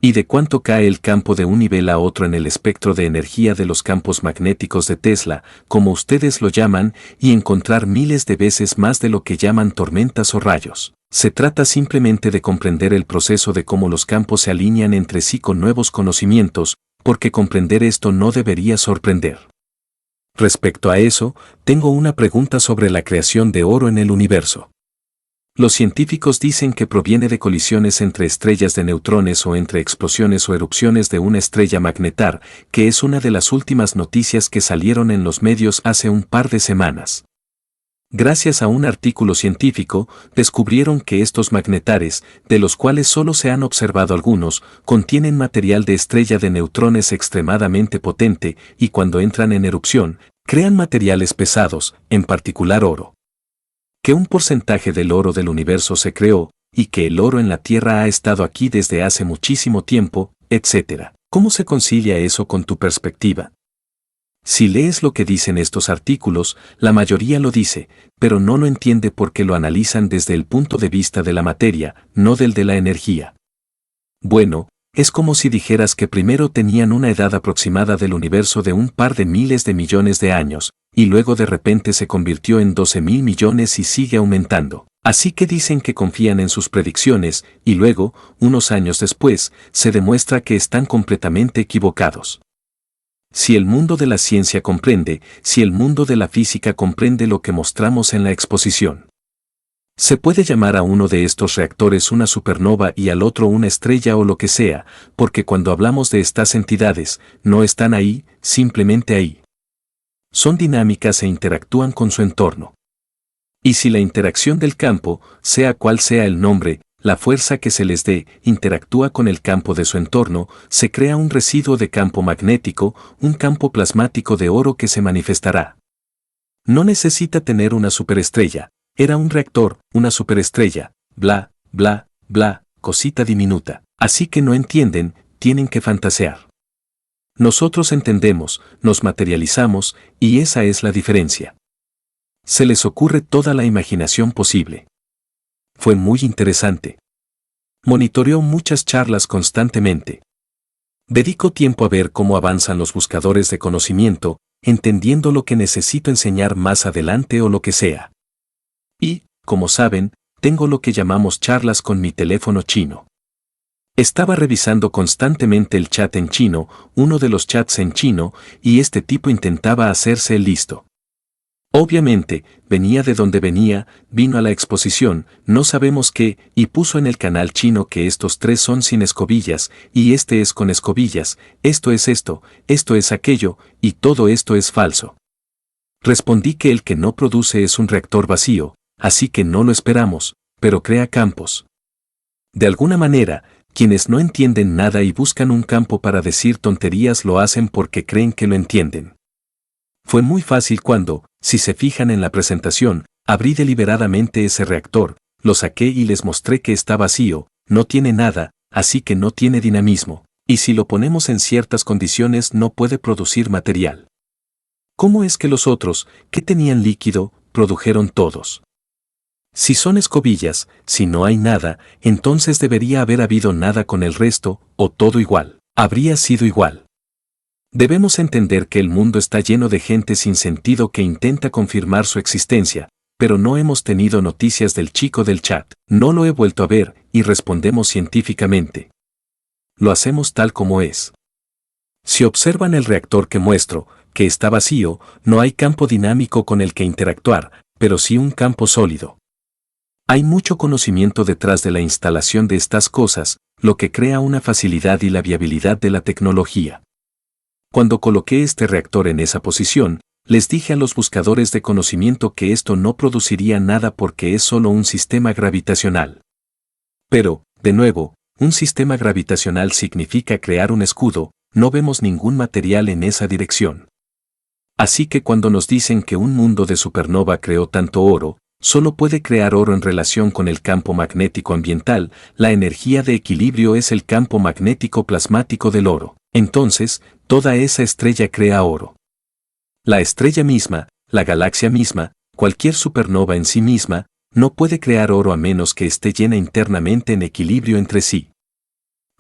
Y de cuánto cae el campo de un nivel a otro en el espectro de energía de los campos magnéticos de Tesla, como ustedes lo llaman, y encontrar miles de veces más de lo que llaman tormentas o rayos. Se trata simplemente de comprender el proceso de cómo los campos se alinean entre sí con nuevos conocimientos, porque comprender esto no debería sorprender. Respecto a eso, tengo una pregunta sobre la creación de oro en el universo. Los científicos dicen que proviene de colisiones entre estrellas de neutrones o entre explosiones o erupciones de una estrella magnetar, que es una de las últimas noticias que salieron en los medios hace un par de semanas. Gracias a un artículo científico, descubrieron que estos magnetares, de los cuales solo se han observado algunos, contienen material de estrella de neutrones extremadamente potente y cuando entran en erupción, crean materiales pesados, en particular oro. Que un porcentaje del oro del universo se creó, y que el oro en la Tierra ha estado aquí desde hace muchísimo tiempo, etc. ¿Cómo se concilia eso con tu perspectiva? Si lees lo que dicen estos artículos, la mayoría lo dice, pero no lo entiende porque lo analizan desde el punto de vista de la materia, no del de la energía. Bueno, es como si dijeras que primero tenían una edad aproximada del universo de un par de miles de millones de años, y luego de repente se convirtió en 12.000 millones y sigue aumentando. Así que dicen que confían en sus predicciones, y luego, unos años después, se demuestra que están completamente equivocados. Si el mundo de la ciencia comprende, si el mundo de la física comprende lo que mostramos en la exposición. Se puede llamar a uno de estos reactores una supernova y al otro una estrella o lo que sea, porque cuando hablamos de estas entidades, no están ahí, simplemente ahí. Son dinámicas e interactúan con su entorno. Y si la interacción del campo, sea cual sea el nombre, la fuerza que se les dé, interactúa con el campo de su entorno, se crea un residuo de campo magnético, un campo plasmático de oro que se manifestará. No necesita tener una superestrella, era un reactor, una superestrella, bla, bla, bla, cosita diminuta. Así que no entienden, tienen que fantasear. Nosotros entendemos, nos materializamos, y esa es la diferencia. Se les ocurre toda la imaginación posible. Fue muy interesante. Monitoreó muchas charlas constantemente. Dedico tiempo a ver cómo avanzan los buscadores de conocimiento, entendiendo lo que necesito enseñar más adelante o lo que sea. Y, como saben, tengo lo que llamamos charlas con mi teléfono chino. Estaba revisando constantemente el chat en chino, uno de los chats en chino, y este tipo intentaba hacerse el listo. Obviamente, venía de donde venía, vino a la exposición, no sabemos qué, y puso en el canal chino que estos tres son sin escobillas, y este es con escobillas, esto es aquello, y todo esto es falso. Respondí que el que no produce es un reactor vacío, así que no lo esperamos, pero crea campos. De alguna manera, quienes no entienden nada y buscan un campo para decir tonterías lo hacen porque creen que lo entienden. Fue muy fácil cuando, si se fijan en la presentación, abrí deliberadamente ese reactor, lo saqué y les mostré que está vacío, no tiene nada, así que no tiene dinamismo, y si lo ponemos en ciertas condiciones no puede producir material. ¿Cómo es que los otros, que tenían líquido, produjeron todos? Si son escobillas, si no hay nada, entonces debería haber habido nada con el resto, o todo igual, habría sido igual. Debemos entender que el mundo está lleno de gente sin sentido que intenta confirmar su existencia, pero no hemos tenido noticias del chico del chat, no lo he vuelto a ver, y respondemos científicamente. Lo hacemos tal como es. Si observan el reactor que muestro, que está vacío, no hay campo dinámico con el que interactuar, pero sí un campo sólido. Hay mucho conocimiento detrás de la instalación de estas cosas, lo que crea una facilidad y la viabilidad de la tecnología. Cuando coloqué este reactor en esa posición, les dije a los buscadores de conocimiento que esto no produciría nada porque es solo un sistema gravitacional. Pero, de nuevo, un sistema gravitacional significa crear un escudo, no vemos ningún material en esa dirección. Así que cuando nos dicen que un mundo de supernova creó tanto oro, solo puede crear oro en relación con el campo magnético ambiental. La energía de equilibrio es el campo magnético plasmático del oro. Entonces, toda esa estrella crea oro. La estrella misma, la galaxia misma, cualquier supernova en sí misma, no puede crear oro a menos que esté llena internamente en equilibrio entre sí.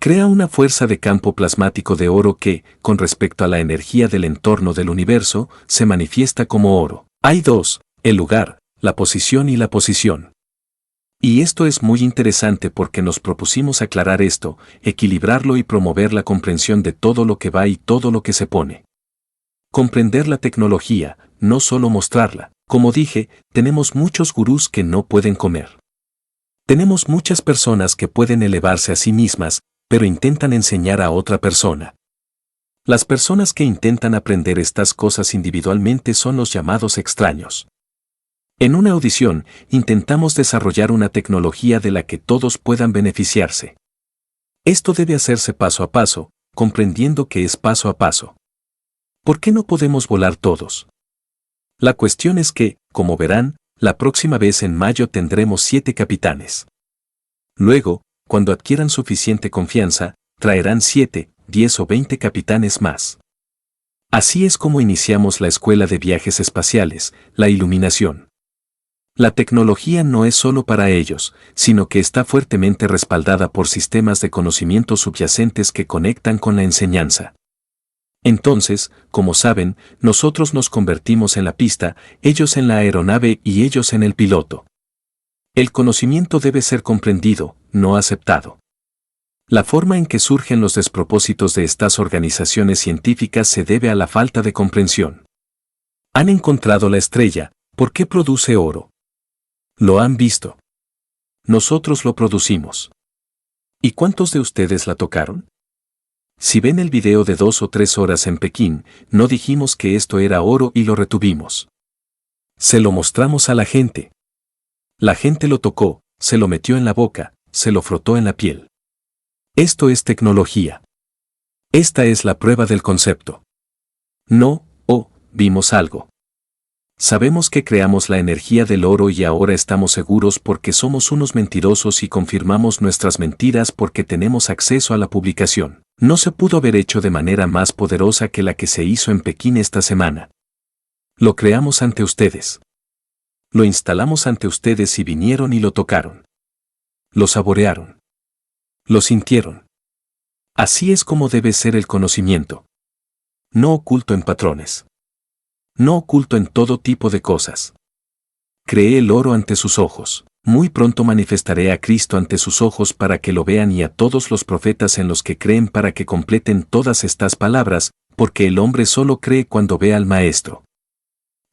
Crea una fuerza de campo plasmático de oro que, con respecto a la energía del entorno del universo, se manifiesta como oro. Hay dos: el lugar, la posición y la posición. Y esto es muy interesante porque nos propusimos aclarar esto, equilibrarlo y promover la comprensión de todo lo que va y todo lo que se pone. Comprender la tecnología, no solo mostrarla. Como dije, tenemos muchos gurús que no pueden comer. Tenemos muchas personas que pueden elevarse a sí mismas, pero intentan enseñar a otra persona. Las personas que intentan aprender estas cosas individualmente son los llamados extraños. En una audición, intentamos desarrollar una tecnología de la que todos puedan beneficiarse. Esto debe hacerse paso a paso, comprendiendo que es paso a paso. ¿Por qué no podemos volar todos? La cuestión es que, como verán, la próxima vez en mayo tendremos 7 capitanes. Luego, cuando adquieran suficiente confianza, traerán 7, 10 o 20 capitanes más. Así es como iniciamos la escuela de viajes espaciales, la iluminación. La tecnología no es solo para ellos, sino que está fuertemente respaldada por sistemas de conocimiento subyacentes que conectan con la enseñanza. Entonces, como saben, nosotros nos convertimos en la pista, ellos en la aeronave y ellos en el piloto. El conocimiento debe ser comprendido, no aceptado. La forma en que surgen los despropósitos de estas organizaciones científicas se debe a la falta de comprensión. Han encontrado la estrella, ¿por qué produce oro? Lo han visto. Nosotros lo producimos. ¿Y cuántos de ustedes la tocaron? Si ven el video de 2 o 3 horas en Pekín, no dijimos que esto era oro y lo retuvimos. Se lo mostramos a la gente. La gente lo tocó, se lo metió en la boca, se lo frotó en la piel. Esto es tecnología. Esta es la prueba del concepto. No, vimos algo. Sabemos que creamos la energía del oro y ahora estamos seguros porque somos unos mentirosos y confirmamos nuestras mentiras porque tenemos acceso a la publicación. No se pudo haber hecho de manera más poderosa que la que se hizo en Pekín esta semana. Lo creamos ante ustedes. Lo instalamos ante ustedes y vinieron y lo tocaron. Lo saborearon. Lo sintieron. Así es como debe ser el conocimiento. No oculto en patrones. No oculto en todo tipo de cosas. Creé el oro ante sus ojos. Muy pronto manifestaré a Cristo ante sus ojos para que lo vean y a todos los profetas en los que creen para que completen todas estas palabras, porque el hombre solo cree cuando ve al Maestro.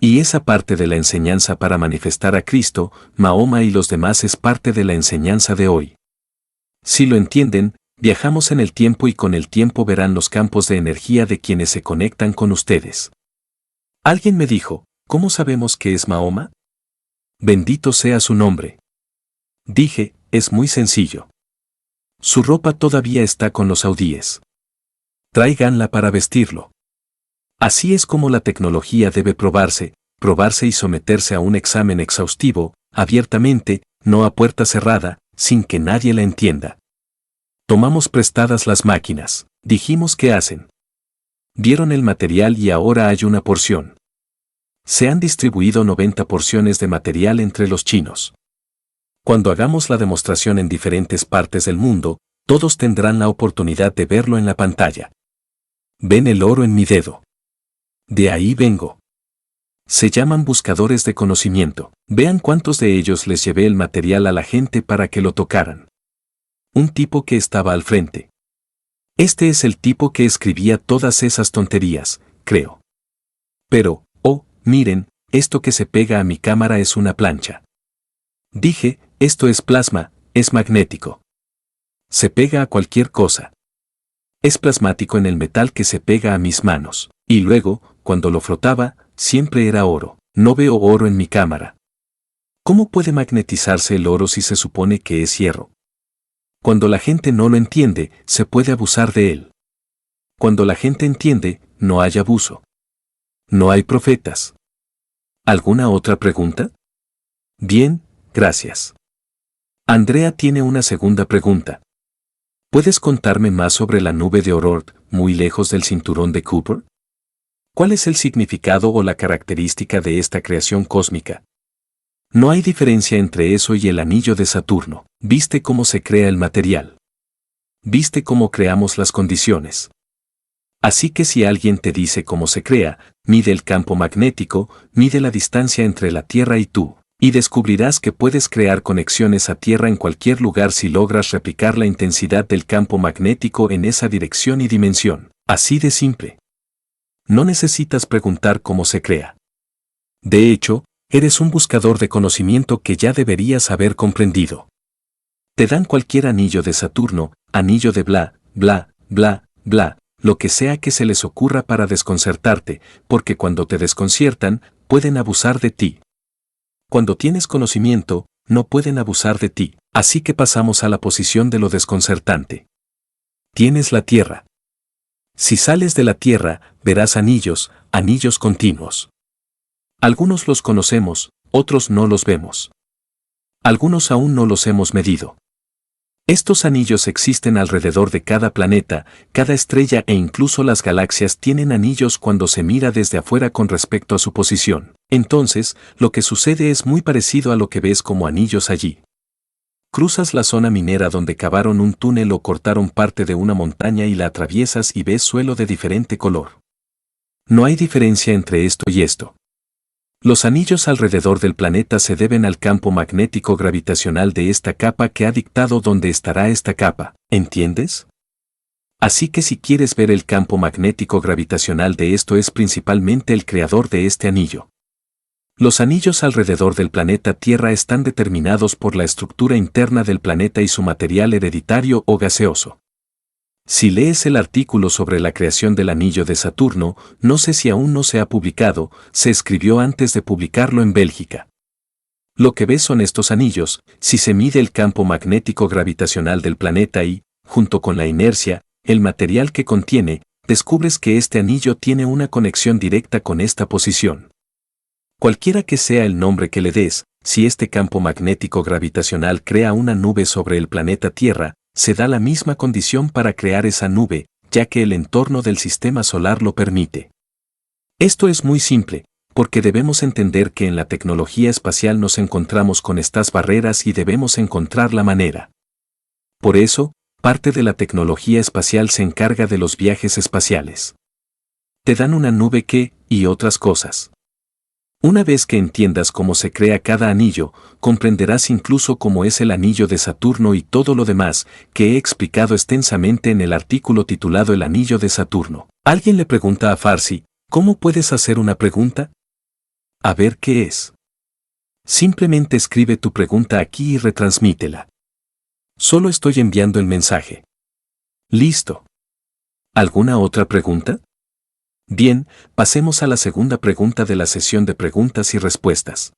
Y esa parte de la enseñanza para manifestar a Cristo, Mahoma y los demás es parte de la enseñanza de hoy. Si lo entienden, viajamos en el tiempo y con el tiempo verán los campos de energía de quienes se conectan con ustedes. Alguien me dijo, ¿cómo sabemos que es Mahoma? Bendito sea su nombre. Dije, es muy sencillo. Su ropa todavía está con los saudíes. Tráiganla para vestirlo. Así es como la tecnología debe probarse y someterse a un examen exhaustivo, abiertamente, no a puerta cerrada, sin que nadie la entienda. Tomamos prestadas las máquinas, dijimos qué hacen. Vieron el material y ahora hay una porción. Se han distribuido 90 porciones de material entre los chinos. Cuando hagamos la demostración en diferentes partes del mundo, todos tendrán la oportunidad de verlo en la pantalla. Ven el oro en mi dedo. De ahí vengo. Se llaman buscadores de conocimiento. Vean cuántos de ellos les llevé el material a la gente para que lo tocaran. Un tipo que estaba al frente. Este es el tipo que escribía todas esas tonterías, creo. Pero, miren, esto que se pega a mi cámara es una plancha. Dije, esto es plasma, es magnético. Se pega a cualquier cosa. Es plasmático en el metal que se pega a mis manos. Y luego, cuando lo frotaba, siempre era oro. No veo oro en mi cámara. ¿Cómo puede magnetizarse el oro si se supone que es hierro? Cuando la gente no lo entiende, se puede abusar de él. Cuando la gente entiende, no hay abuso. No hay profetas. ¿Alguna otra pregunta? Bien, gracias. Andrea tiene una segunda pregunta. ¿Puedes contarme más sobre la nube de Oort, muy lejos del cinturón de Kuiper? ¿Cuál es el significado o la característica de esta creación cósmica? No hay diferencia entre eso y el anillo de Saturno. ¿Viste cómo se crea el material? ¿Viste cómo creamos las condiciones? Así que si alguien te dice cómo se crea, mide el campo magnético, mide la distancia entre la Tierra y tú, y descubrirás que puedes crear conexiones a Tierra en cualquier lugar si logras replicar la intensidad del campo magnético en esa dirección y dimensión. Así de simple. No necesitas preguntar cómo se crea. De hecho, eres un buscador de conocimiento que ya deberías haber comprendido. Te dan cualquier anillo de Saturno, anillo de bla, bla, bla, bla, lo que sea que se les ocurra para desconcertarte, porque cuando te desconciertan, pueden abusar de ti. Cuando tienes conocimiento, no pueden abusar de ti, así que pasamos a la posición de lo desconcertante. Tienes la Tierra. Si sales de la Tierra, verás anillos, anillos continuos. Algunos los conocemos, otros no los vemos. Algunos aún no los hemos medido. Estos anillos existen alrededor de cada planeta, cada estrella e incluso las galaxias tienen anillos cuando se mira desde afuera con respecto a su posición. Entonces, lo que sucede es muy parecido a lo que ves como anillos allí. Cruzas la zona minera donde cavaron un túnel o cortaron parte de una montaña y la atraviesas y ves suelo de diferente color. No hay diferencia entre esto y esto. Los anillos alrededor del planeta se deben al campo magnético gravitacional de esta capa que ha dictado dónde estará esta capa, ¿entiendes? Así que si quieres ver el campo magnético gravitacional de esto es principalmente el creador de este anillo. Los anillos alrededor del planeta Tierra están determinados por la estructura interna del planeta y su material hereditario o gaseoso. Si lees el artículo sobre la creación del anillo de Saturno, no sé si aún no se ha publicado, se escribió antes de publicarlo en Bélgica. Lo que ves son estos anillos, si se mide el campo magnético gravitacional del planeta y, junto con la inercia, el material que contiene, descubres que este anillo tiene una conexión directa con esta posición. Cualquiera que sea el nombre que le des, si este campo magnético gravitacional crea una nube sobre el planeta Tierra, se da la misma condición para crear esa nube, ya que el entorno del sistema solar lo permite. Esto es muy simple, porque debemos entender que en la tecnología espacial nos encontramos con estas barreras y debemos encontrar la manera. Por eso, parte de la tecnología espacial se encarga de los viajes espaciales. Te dan una nube y otras cosas. Una vez que entiendas cómo se crea cada anillo, comprenderás incluso cómo es el anillo de Saturno y todo lo demás que he explicado extensamente en el artículo titulado El anillo de Saturno. Alguien le pregunta a Farsi, ¿cómo puedes hacer una pregunta? A ver qué es. Simplemente escribe tu pregunta aquí y retransmítela. Solo estoy enviando el mensaje. Listo. ¿Alguna otra pregunta? Bien, pasemos a la segunda pregunta de la sesión de preguntas y respuestas.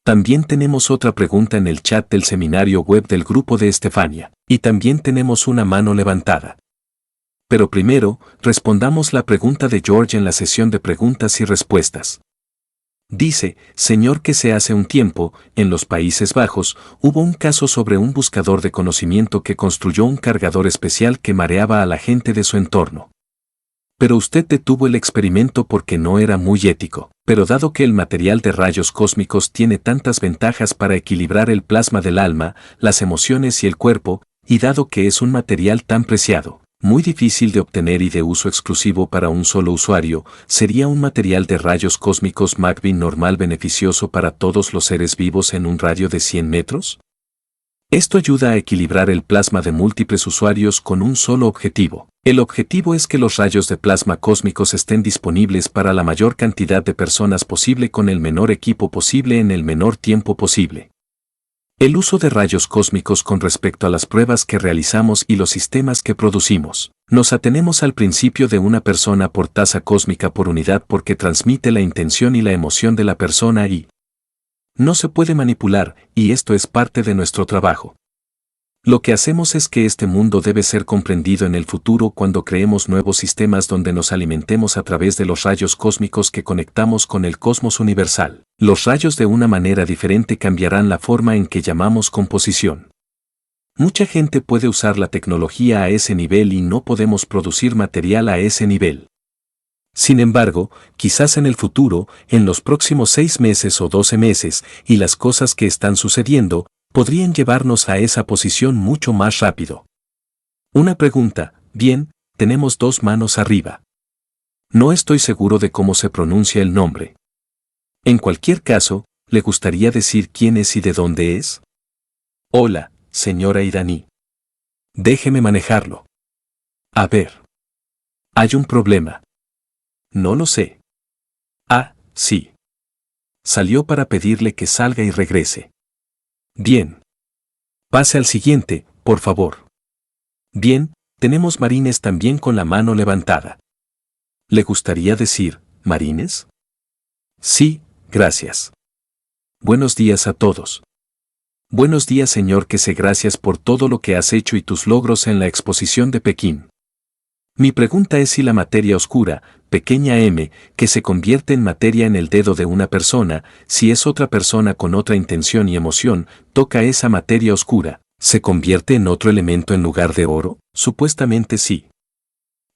También tenemos otra pregunta en el chat del seminario web del grupo de Estefania, y también tenemos una mano levantada. Pero primero, respondamos la pregunta de George en la sesión de preguntas y respuestas. Dice, señor, que hace un tiempo, en los Países Bajos, hubo un caso sobre un buscador de conocimiento que construyó un cargador especial que mareaba a la gente de su entorno. Pero usted detuvo el experimento porque no era muy ético. Pero dado que el material de rayos cósmicos tiene tantas ventajas para equilibrar el plasma del alma, las emociones y el cuerpo, y dado que es un material tan preciado, muy difícil de obtener y de uso exclusivo para un solo usuario, ¿sería un material de rayos cósmicos MACV normal beneficioso para todos los seres vivos en un radio de 100 metros? Esto ayuda a equilibrar el plasma de múltiples usuarios con un solo objetivo. El objetivo es que los rayos de plasma cósmicos estén disponibles para la mayor cantidad de personas posible con el menor equipo posible en el menor tiempo posible. El uso de rayos cósmicos con respecto a las pruebas que realizamos y los sistemas que producimos. Nos atenemos al principio de una persona por tasa cósmica por unidad porque transmite la intención y la emoción de la persona y no se puede manipular, y esto es parte de nuestro trabajo. Lo que hacemos es que este mundo debe ser comprendido en el futuro cuando creemos nuevos sistemas donde nos alimentemos a través de los rayos cósmicos que conectamos con el cosmos universal. Los rayos de una manera diferente cambiarán la forma en que llamamos composición. Mucha gente puede usar la tecnología a ese nivel y no podemos producir material a ese nivel. Sin embargo, quizás en el futuro, en los próximos 6 meses o 12 meses, y las cosas que están sucediendo, podrían llevarnos a esa posición mucho más rápido. Una pregunta, bien, tenemos 2 manos arriba. No estoy seguro de cómo se pronuncia el nombre. En cualquier caso, ¿le gustaría decir quién es y de dónde es? Hola, señora iraní. Déjeme manejarlo. A ver. Hay un problema. No lo sé. Ah, sí. Salió para pedirle que salga y regrese. Bien. Pase al siguiente, por favor. Bien, tenemos marines también con la mano levantada. ¿Le gustaría decir, marines? Sí, gracias. Buenos días a todos. Buenos días, señor Kese, gracias por todo lo que has hecho y tus logros en la exposición de Pekín. Mi pregunta es si la materia oscura, pequeña m, que se convierte en materia en el dedo de una persona, si es otra persona con otra intención y emoción, toca esa materia oscura, ¿se convierte en otro elemento en lugar de oro? Supuestamente sí.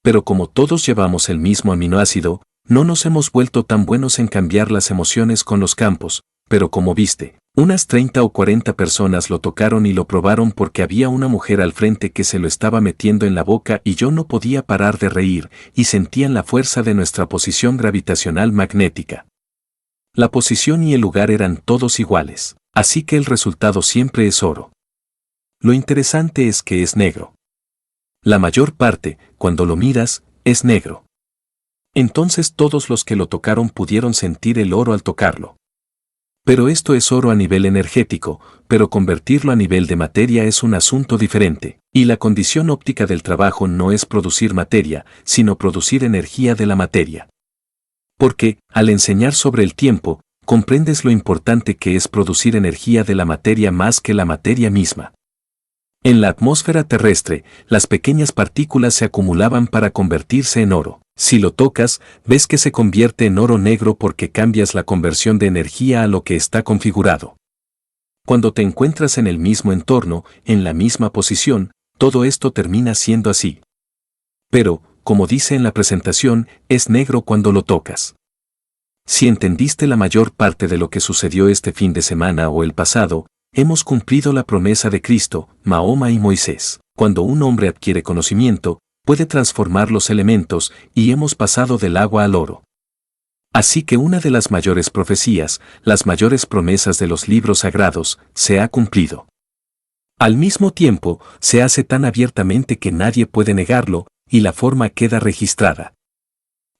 Pero como todos llevamos el mismo aminoácido, no nos hemos vuelto tan buenos en cambiar las emociones con los campos, pero como viste, unas 30 o 40 personas lo tocaron y lo probaron porque había una mujer al frente que se lo estaba metiendo en la boca y yo no podía parar de reír, y sentían la fuerza de nuestra posición gravitacional magnética. La posición y el lugar eran todos iguales, así que el resultado siempre es oro. Lo interesante es que es negro. La mayor parte, cuando lo miras, es negro. Entonces todos los que lo tocaron pudieron sentir el oro al tocarlo. Pero esto es oro a nivel energético, pero convertirlo a nivel de materia es un asunto diferente, y la condición óptica del trabajo no es producir materia, sino producir energía de la materia. Porque, al enseñar sobre el tiempo, comprendes lo importante que es producir energía de la materia más que la materia misma. En la atmósfera terrestre, las pequeñas partículas se acumulaban para convertirse en oro. Si lo tocas, ves que se convierte en oro negro porque cambias la conversión de energía a lo que está configurado. Cuando te encuentras en el mismo entorno, en la misma posición, todo esto termina siendo así. Pero, como dice en la presentación, es negro cuando lo tocas. Si entendiste la mayor parte de lo que sucedió este fin de semana o el pasado, hemos cumplido la promesa de Cristo, Mahoma y Moisés. Cuando un hombre adquiere conocimiento, puede transformar los elementos, y hemos pasado del agua al oro. Así que una de las mayores profecías, las mayores promesas de los libros sagrados, se ha cumplido. Al mismo tiempo, se hace tan abiertamente que nadie puede negarlo, y la forma queda registrada.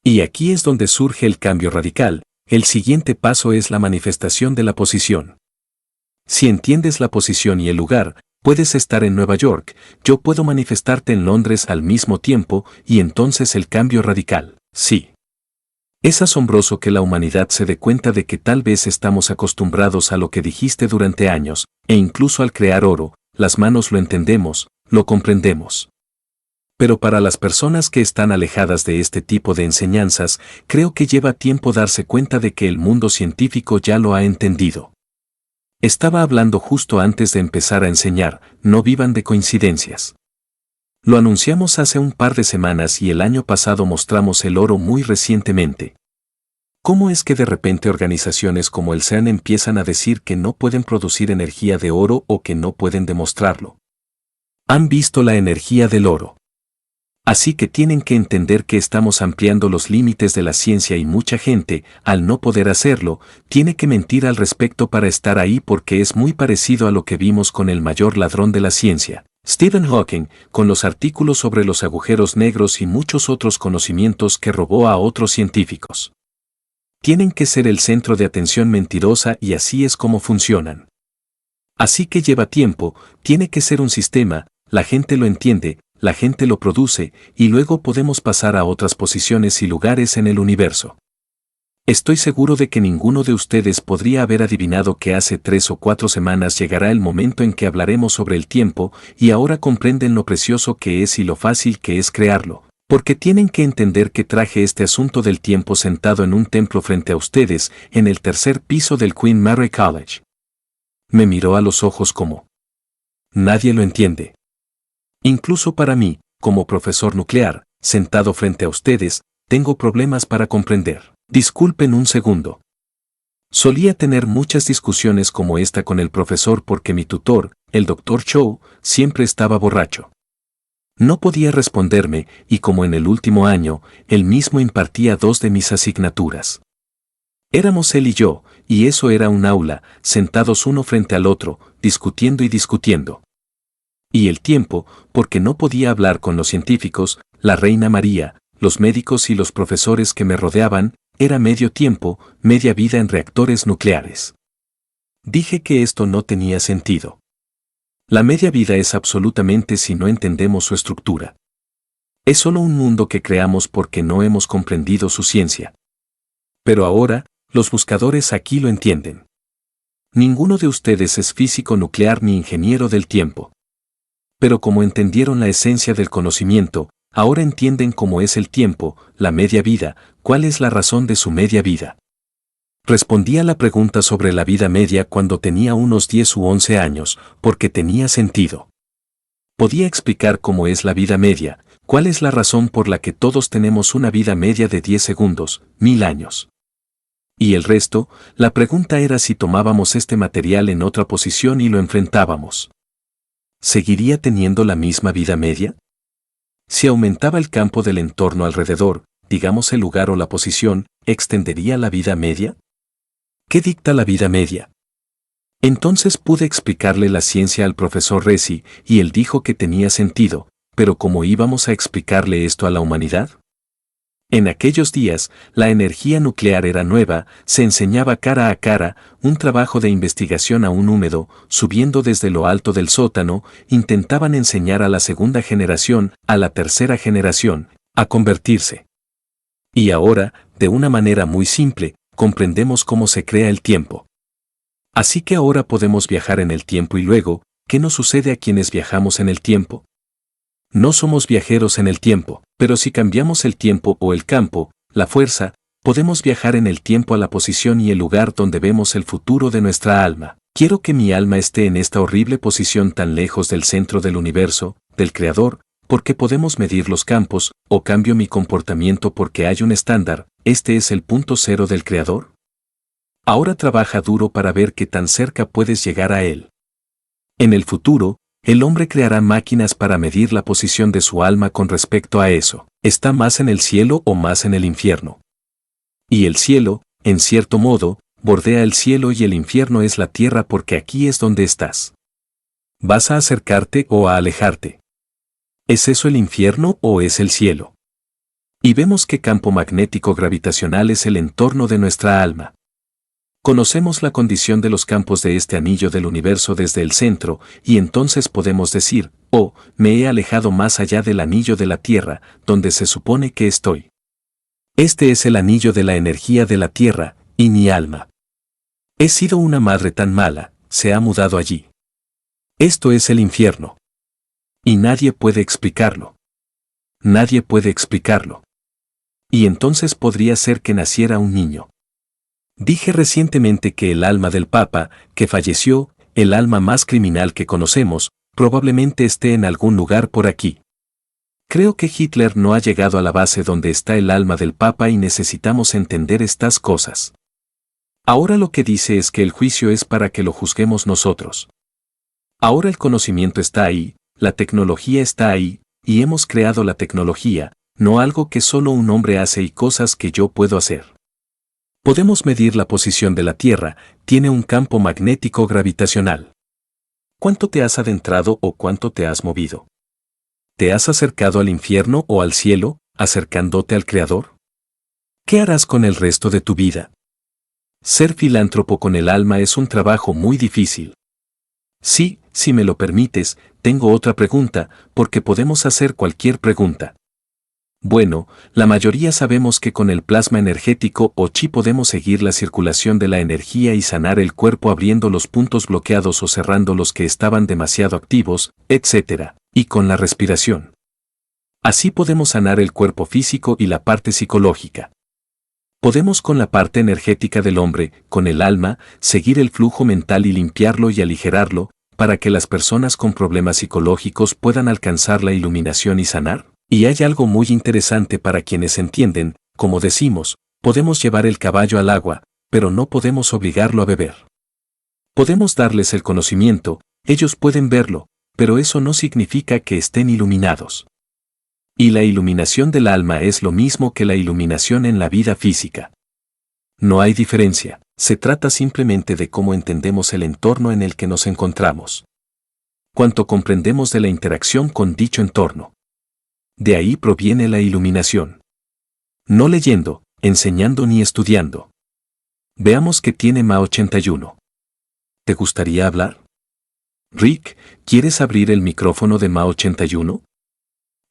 Y aquí es donde surge el cambio radical. El siguiente paso es la manifestación de la posición. Si entiendes la posición y el lugar, puedes estar en Nueva York, yo puedo manifestarte en Londres al mismo tiempo, y entonces el cambio radical, sí. Es asombroso que la humanidad se dé cuenta de que tal vez estamos acostumbrados a lo que dijiste durante años, e incluso al crear oro, las manos lo entendemos, lo comprendemos. Pero para las personas que están alejadas de este tipo de enseñanzas, creo que lleva tiempo darse cuenta de que el mundo científico ya lo ha entendido. Estaba hablando justo antes de empezar a enseñar, no vivan de coincidencias. Lo anunciamos hace un par de semanas y el año pasado mostramos el oro muy recientemente. ¿Cómo es que de repente organizaciones como el CERN empiezan a decir que no pueden producir energía de oro o que no pueden demostrarlo? Han visto la energía del oro. Así que tienen que entender que estamos ampliando los límites de la ciencia y mucha gente, al no poder hacerlo, tiene que mentir al respecto para estar ahí porque es muy parecido a lo que vimos con el mayor ladrón de la ciencia, Stephen Hawking, con los artículos sobre los agujeros negros y muchos otros conocimientos que robó a otros científicos. Tienen que ser el centro de atención mentirosa y así es como funcionan. Así que lleva tiempo, tiene que ser un sistema, la gente lo entiende, la gente lo produce, y luego podemos pasar a otras posiciones y lugares en el universo. Estoy seguro de que ninguno de ustedes podría haber adivinado que hace 3 o 4 semanas llegará el momento en que hablaremos sobre el tiempo, y ahora comprenden lo precioso que es y lo fácil que es crearlo, porque tienen que entender que traje este asunto del tiempo sentado en un templo frente a ustedes, en el tercer piso del Queen Mary College. Me miró a los ojos como: nadie lo entiende. Incluso para mí, como profesor nuclear, sentado frente a ustedes, tengo problemas para comprender. Disculpen un segundo. Solía tener muchas discusiones como esta con el profesor porque mi tutor, el Dr. Chow, siempre estaba borracho. No podía responderme y como en el último año, él mismo impartía 2 de mis asignaturas. Éramos él y yo, y eso era un aula, sentados uno frente al otro, discutiendo y discutiendo. Y el tiempo, porque no podía hablar con los científicos, la Reina María, los médicos y los profesores que me rodeaban, era medio tiempo, media vida en reactores nucleares. Dije que esto no tenía sentido. La media vida es absolutamente si no entendemos su estructura. Es solo un mundo que creamos porque no hemos comprendido su ciencia. Pero ahora, los buscadores aquí lo entienden. Ninguno de ustedes es físico nuclear ni ingeniero del tiempo. Pero como entendieron la esencia del conocimiento, ahora entienden cómo es el tiempo, la media vida, cuál es la razón de su media vida. Respondí a la pregunta sobre la vida media cuando tenía unos 10 u 11 años, porque tenía sentido. Podía explicar cómo es la vida media, cuál es la razón por la que todos tenemos una vida media de 10 segundos, 1000 años. Y el resto, la pregunta era si tomábamos este material en otra posición y lo enfrentábamos. ¿Seguiría teniendo la misma vida media? Si aumentaba el campo del entorno alrededor, digamos el lugar o la posición, ¿extendería la vida media? ¿Qué dicta la vida media? Entonces pude explicarle la ciencia al profesor Resi, y él dijo que tenía sentido, pero ¿cómo íbamos a explicarle esto a la humanidad? En aquellos días, la energía nuclear era nueva, se enseñaba cara a cara, un trabajo de investigación aún húmedo, subiendo desde lo alto del sótano, intentaban enseñar a la segunda generación, a la tercera generación, a convertirse. Y ahora, de una manera muy simple, comprendemos cómo se crea el tiempo. Así que ahora podemos viajar en el tiempo y luego, ¿qué nos sucede a quienes viajamos en el tiempo? No somos viajeros en el tiempo, pero si cambiamos el tiempo o el campo, la fuerza, podemos viajar en el tiempo a la posición y el lugar donde vemos el futuro de nuestra alma. Quiero que mi alma esté en esta horrible posición tan lejos del centro del universo, del Creador, porque podemos medir los campos, o cambio mi comportamiento porque hay un estándar, este es el punto cero del Creador. Ahora trabaja duro para ver qué tan cerca puedes llegar a él. En el futuro, el hombre creará máquinas para medir la posición de su alma con respecto a eso. ¿Está más en el cielo o más en el infierno? Y el cielo, en cierto modo, bordea el cielo y el infierno es la tierra porque aquí es donde estás. ¿Vas a acercarte o a alejarte? ¿Es eso el infierno o es el cielo? Y vemos que campo magnético gravitacional es el entorno de nuestra alma. Conocemos la condición de los campos de este anillo del universo desde el centro, y entonces podemos decir, oh, me he alejado más allá del anillo de la Tierra, donde se supone que estoy. Este es el anillo de la energía de la Tierra, y mi alma. He sido una madre tan mala, se ha mudado allí. Esto es el infierno. Y nadie puede explicarlo. Nadie puede explicarlo. Y entonces podría ser que naciera un niño. Dije recientemente que el alma del Papa, que falleció, el alma más criminal que conocemos, probablemente esté en algún lugar por aquí. Creo que Hitler no ha llegado a la base donde está el alma del Papa y necesitamos entender estas cosas. Ahora lo que dice es que el juicio es para que lo juzguemos nosotros. Ahora el conocimiento está ahí, la tecnología está ahí, y hemos creado la tecnología, no algo que solo un hombre hace y cosas que yo puedo hacer. Podemos medir la posición de la Tierra, tiene un campo magnético gravitacional. ¿Cuánto te has adentrado o cuánto te has movido? ¿Te has acercado al infierno o al cielo, acercándote al Creador? ¿Qué harás con el resto de tu vida? Ser filántropo con el alma es un trabajo muy difícil. Sí, si me lo permites, tengo otra pregunta, porque podemos hacer cualquier pregunta. Bueno, la mayoría sabemos que con el plasma energético o chi podemos seguir la circulación de la energía y sanar el cuerpo abriendo los puntos bloqueados o cerrando los que estaban demasiado activos, etc. Y con la respiración. Así podemos sanar el cuerpo físico y la parte psicológica. Podemos con la parte energética del hombre, con el alma, seguir el flujo mental y limpiarlo y aligerarlo, para que las personas con problemas psicológicos puedan alcanzar la iluminación y sanar. Y hay algo muy interesante para quienes entienden, como decimos, podemos llevar el caballo al agua, pero no podemos obligarlo a beber. Podemos darles el conocimiento, ellos pueden verlo, pero eso no significa que estén iluminados. Y la iluminación del alma es lo mismo que la iluminación en la vida física. No hay diferencia, se trata simplemente de cómo entendemos el entorno en el que nos encontramos. Cuánto comprendemos de la interacción con dicho entorno. De ahí proviene la iluminación. No leyendo, enseñando ni estudiando. Veamos qué tiene Ma 81. ¿Te gustaría hablar? Rick, ¿quieres abrir el micrófono de Ma 81?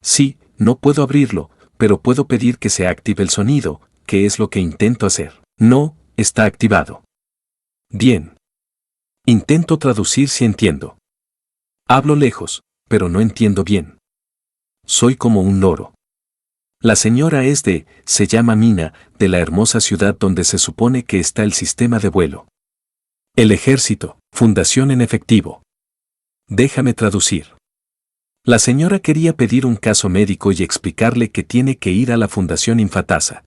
Sí, no puedo abrirlo, pero puedo pedir que se active el sonido, que es lo que intento hacer. No, está activado. Bien. Intento traducir si entiendo. Hablo lejos, pero no entiendo bien. Soy como un loro. La señora se llama Mina, de la hermosa ciudad donde se supone que está el sistema de vuelo. El ejército, fundación en efectivo. Déjame traducir. La señora quería pedir un caso médico y explicarle que tiene que ir a la Fundación Infatasa.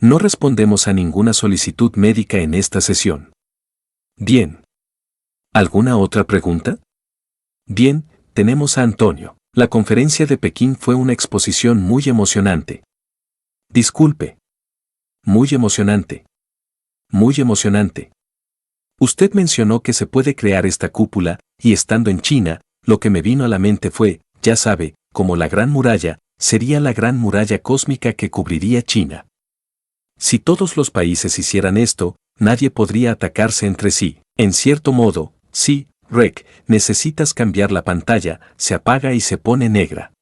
No respondemos a ninguna solicitud médica en esta sesión. Bien. ¿Alguna otra pregunta? Bien, tenemos a Antonio. La conferencia de Pekín fue una exposición muy emocionante. Disculpe. Muy emocionante. Muy emocionante. Usted mencionó que se puede crear esta cúpula, y estando en China, lo que me vino a la mente fue, ya sabe, como la Gran Muralla, sería la Gran Muralla cósmica que cubriría China. Si todos los países hicieran esto, nadie podría atacarse entre sí. En cierto modo, sí, Rek, necesitas cambiar la pantalla, se apaga y se pone negra.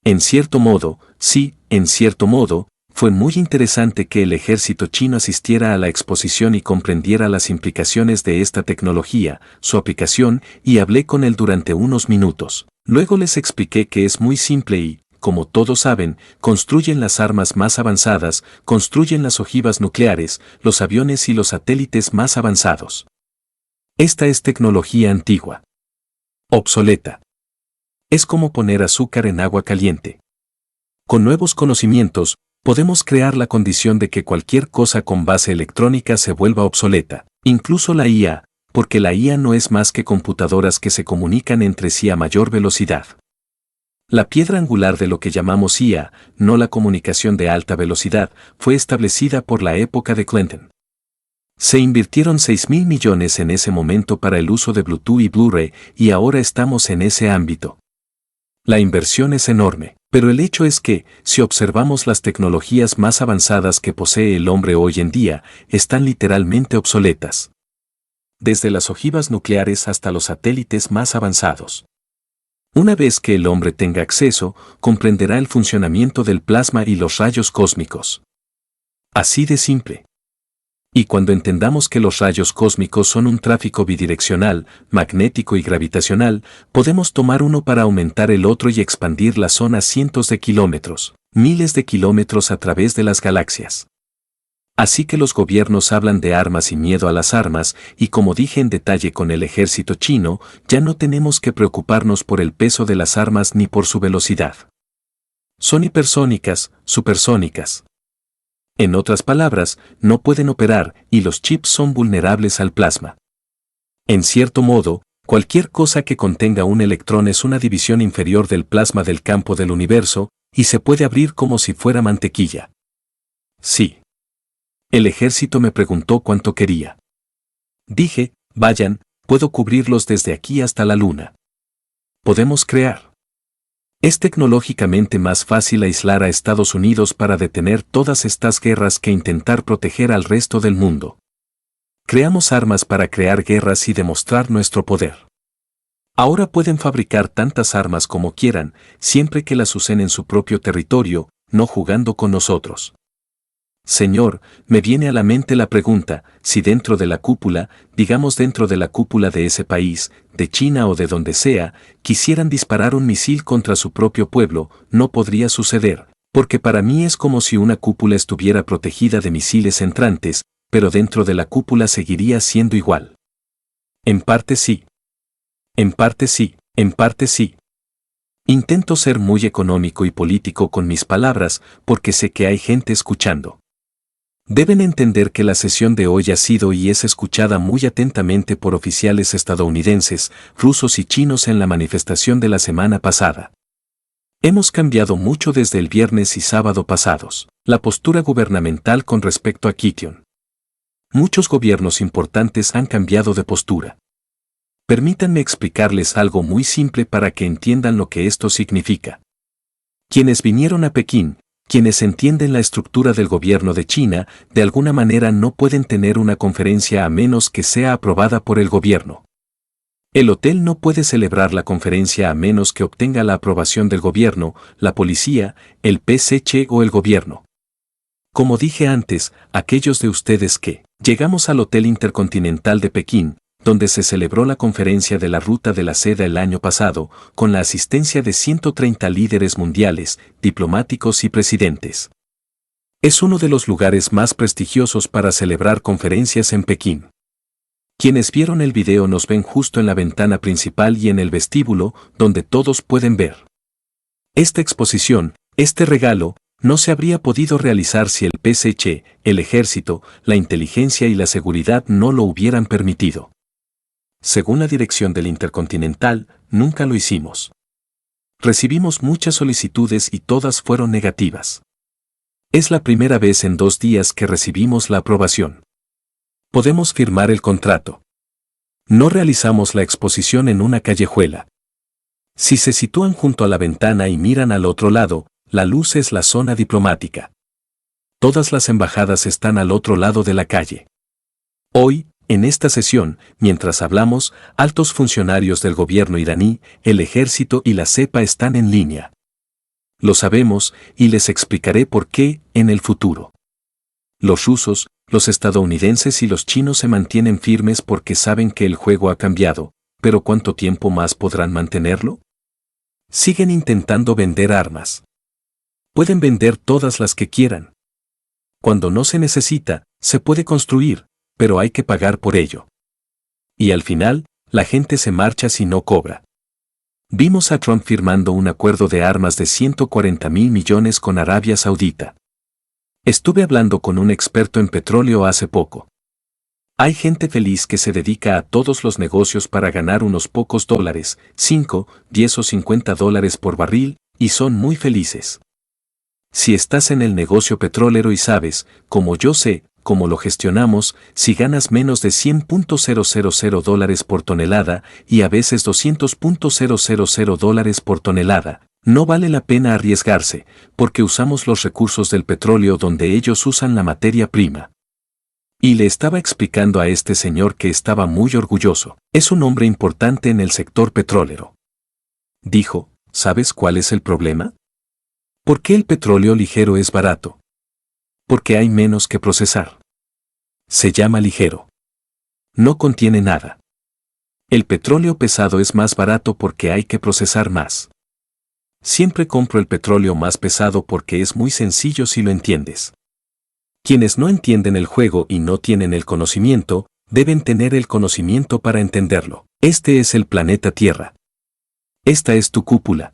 En cierto modo, sí, en cierto modo, fue muy interesante que el ejército chino asistiera a la exposición y comprendiera las implicaciones de esta tecnología, su aplicación, y hablé con él durante unos minutos. Luego les expliqué que es muy simple y, como todos saben, construyen las armas más avanzadas, construyen las ojivas nucleares, los aviones y los satélites más avanzados. Esta es tecnología antigua. Obsoleta. Es como poner azúcar en agua caliente. Con nuevos conocimientos, podemos crear la condición de que cualquier cosa con base electrónica se vuelva obsoleta, incluso la IA, porque la IA no es más que computadoras que se comunican entre sí a mayor velocidad. La piedra angular de lo que llamamos IA, no la comunicación de alta velocidad, fue establecida por la época de Clinton. Se invirtieron 6.000 millones en ese momento para el uso de Bluetooth y Blu-ray y ahora estamos en ese ámbito. La inversión es enorme, pero el hecho es que, si observamos las tecnologías más avanzadas que posee el hombre hoy en día, están literalmente obsoletas. Desde las ojivas nucleares hasta los satélites más avanzados. Una vez que el hombre tenga acceso, comprenderá el funcionamiento del plasma y los rayos cósmicos. Así de simple. Y cuando entendamos que los rayos cósmicos son un tráfico bidireccional, magnético y gravitacional, podemos tomar uno para aumentar el otro y expandir la zona cientos de kilómetros, miles de kilómetros a través de las galaxias. Así que los gobiernos hablan de armas y miedo a las armas, y como dije en detalle con el ejército chino, ya no tenemos que preocuparnos por el peso de las armas ni por su velocidad. Son hipersónicas, supersónicas. En otras palabras, no pueden operar y los chips son vulnerables al plasma. En cierto modo, cualquier cosa que contenga un electrón es una división inferior del plasma del campo del universo y se puede abrir como si fuera mantequilla. Sí. El ejército me preguntó cuánto quería. Dije, vayan, puedo cubrirlos desde aquí hasta la luna. Podemos crear. Es tecnológicamente más fácil aislar a Estados Unidos para detener todas estas guerras que intentar proteger al resto del mundo. Creamos armas para crear guerras y demostrar nuestro poder. Ahora pueden fabricar tantas armas como quieran, siempre que las usen en su propio territorio, no jugando con nosotros. Señor, me viene a la mente la pregunta, si dentro de la cúpula, digamos dentro de la cúpula de ese país, de China o de donde sea, quisieran disparar un misil contra su propio pueblo, no podría suceder, porque para mí es como si una cúpula estuviera protegida de misiles entrantes, pero dentro de la cúpula seguiría siendo igual. En parte sí. En parte sí, en parte sí. Intento ser muy económico y político con mis palabras, porque sé que hay gente escuchando. Deben entender que la sesión de hoy ha sido y es escuchada muy atentamente por oficiales estadounidenses, rusos y chinos en la manifestación de la semana pasada. Hemos cambiado mucho desde el viernes y sábado pasados, la postura gubernamental con respecto a Kittion. Muchos gobiernos importantes han cambiado de postura. Permítanme explicarles algo muy simple para que entiendan lo que esto significa. Quienes vinieron a Pekín, quienes entienden la estructura del gobierno de China, de alguna manera no pueden tener una conferencia a menos que sea aprobada por el gobierno. El hotel no puede celebrar la conferencia a menos que obtenga la aprobación del gobierno, la policía, el PSC o el gobierno. Como dije antes, aquellos de ustedes que llegamos al Hotel Intercontinental de Pekín, donde se celebró la conferencia de la Ruta de la Seda el año pasado, con la asistencia de 130 líderes mundiales, diplomáticos y presidentes. Es uno de los lugares más prestigiosos para celebrar conferencias en Pekín. Quienes vieron el video nos ven justo en la ventana principal y en el vestíbulo, donde todos pueden ver. Esta exposición, este regalo, no se habría podido realizar si el PSC, el ejército, la inteligencia y la seguridad no lo hubieran permitido. Según la dirección del Intercontinental, nunca lo hicimos. Recibimos muchas solicitudes y todas fueron negativas. Es la primera vez en 2 días que recibimos la aprobación. Podemos firmar el contrato. No realizamos la exposición en una callejuela. Si se sitúan junto a la ventana y miran al otro lado, la luz es la zona diplomática. Todas las embajadas están al otro lado de la calle. Hoy, en esta sesión, mientras hablamos, altos funcionarios del gobierno iraní, el ejército y la cepa están en línea. Lo sabemos y les explicaré por qué en el futuro. Los rusos, los estadounidenses y los chinos se mantienen firmes porque saben que el juego ha cambiado, pero ¿cuánto tiempo más podrán mantenerlo? Siguen intentando vender armas. Pueden vender todas las que quieran. Cuando no se necesita, se puede construir, pero hay que pagar por ello. Y al final, la gente se marcha si no cobra. Vimos a Trump firmando un acuerdo de armas de 140.000 millones con Arabia Saudita. Estuve hablando con un experto en petróleo hace poco. Hay gente feliz que se dedica a todos los negocios para ganar unos pocos dólares, 5, 10 o 50 dólares por barril, y son muy felices. Si estás en el negocio petrolero y sabes, como yo sé, cómo lo gestionamos, si ganas menos de 100.000 dólares por tonelada y a veces 200.000 dólares por tonelada, no vale la pena arriesgarse, porque usamos los recursos del petróleo donde ellos usan la materia prima. Y le estaba explicando a este señor que estaba muy orgulloso. Es un hombre importante en el sector petrolero. Dijo, ¿sabes cuál es el problema? ¿Por qué el petróleo ligero es barato? Porque hay menos que procesar. Se llama ligero. No contiene nada. El petróleo pesado es más barato porque hay que procesar más. Siempre compro el petróleo más pesado porque es muy sencillo si lo entiendes. Quienes no entienden el juego y no tienen el conocimiento, deben tener el conocimiento para entenderlo. Este es el planeta Tierra. Esta es tu cúpula.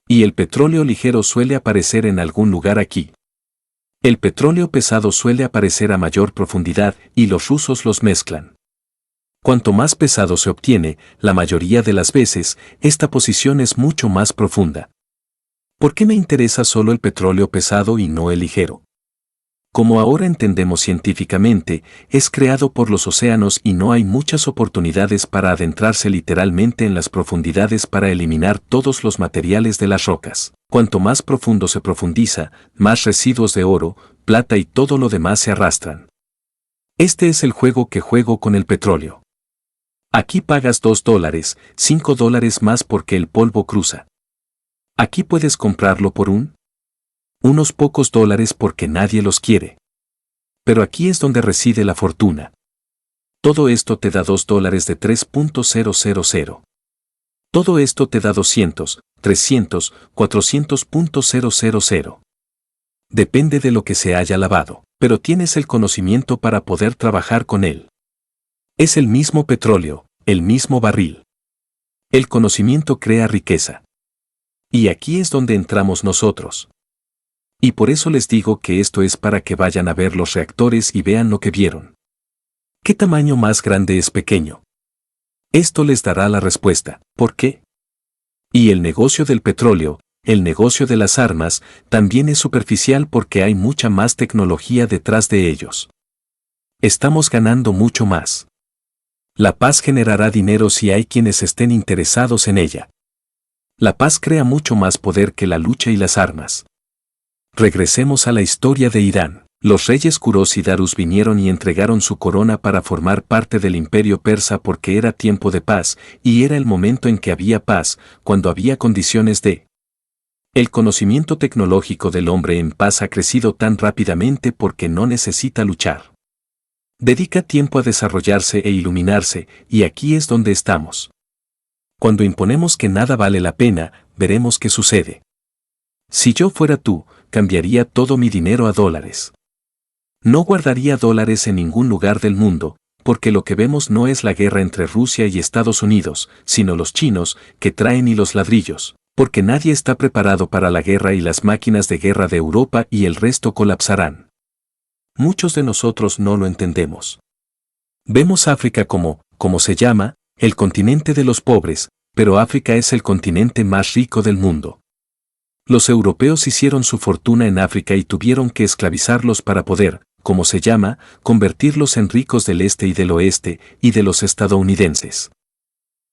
Y el petróleo ligero suele aparecer en algún lugar aquí. El petróleo pesado suele aparecer a mayor profundidad y los rusos los mezclan. Cuanto más pesado se obtiene, la mayoría de las veces, esta posición es mucho más profunda. ¿Por qué me interesa solo el petróleo pesado y no el ligero? Como ahora entendemos científicamente, es creado por los océanos y no hay muchas oportunidades para adentrarse literalmente en las profundidades para eliminar todos los materiales de las rocas. Cuanto más profundo se profundiza, más residuos de oro, plata y todo lo demás se arrastran. Este es el juego que juego con el petróleo. Aquí pagas $2, $5 más porque el polvo cruza. Aquí puedes comprarlo por un Unos pocos dólares porque nadie los quiere. Pero aquí es donde reside la fortuna. Todo esto te da $2 de 3.000. Todo esto te da 200, 300, 400.000. Depende de lo que se haya lavado, pero tienes el conocimiento para poder trabajar con él. Es el mismo petróleo, el mismo barril. El conocimiento crea riqueza. Y aquí es donde entramos nosotros. Y por eso les digo que esto es para que vayan a ver los reactores y vean lo que vieron. ¿Qué tamaño más grande es pequeño? Esto les dará la respuesta. ¿Por qué? Y el negocio del petróleo, el negocio de las armas, también es superficial porque hay mucha más tecnología detrás de ellos. Estamos ganando mucho más. La paz generará dinero si hay quienes estén interesados en ella. La paz crea mucho más poder que la lucha y las armas. Regresemos a la historia de Irán. Los reyes Kuros y Darus vinieron y entregaron su corona para formar parte del imperio persa porque era tiempo de paz, y era el momento en que había paz, cuando había condiciones de... El conocimiento tecnológico del hombre en paz ha crecido tan rápidamente porque no necesita luchar. Dedica tiempo a desarrollarse e iluminarse, y aquí es donde estamos. Cuando imponemos que nada vale la pena, veremos qué sucede. Si yo fuera tú, cambiaría todo mi dinero a dólares. No guardaría dólares en ningún lugar del mundo, porque lo que vemos no es la guerra entre Rusia y Estados Unidos, sino los chinos, que traen y los ladrillos, porque nadie está preparado para la guerra y las máquinas de guerra de Europa y el resto colapsarán. Muchos de nosotros no lo entendemos. Vemos África como se llama, el continente de los pobres, pero África es el continente más rico del mundo. Los europeos hicieron su fortuna en África y tuvieron que esclavizarlos para poder, como se llama, convertirlos en ricos del este y del oeste, y de los estadounidenses.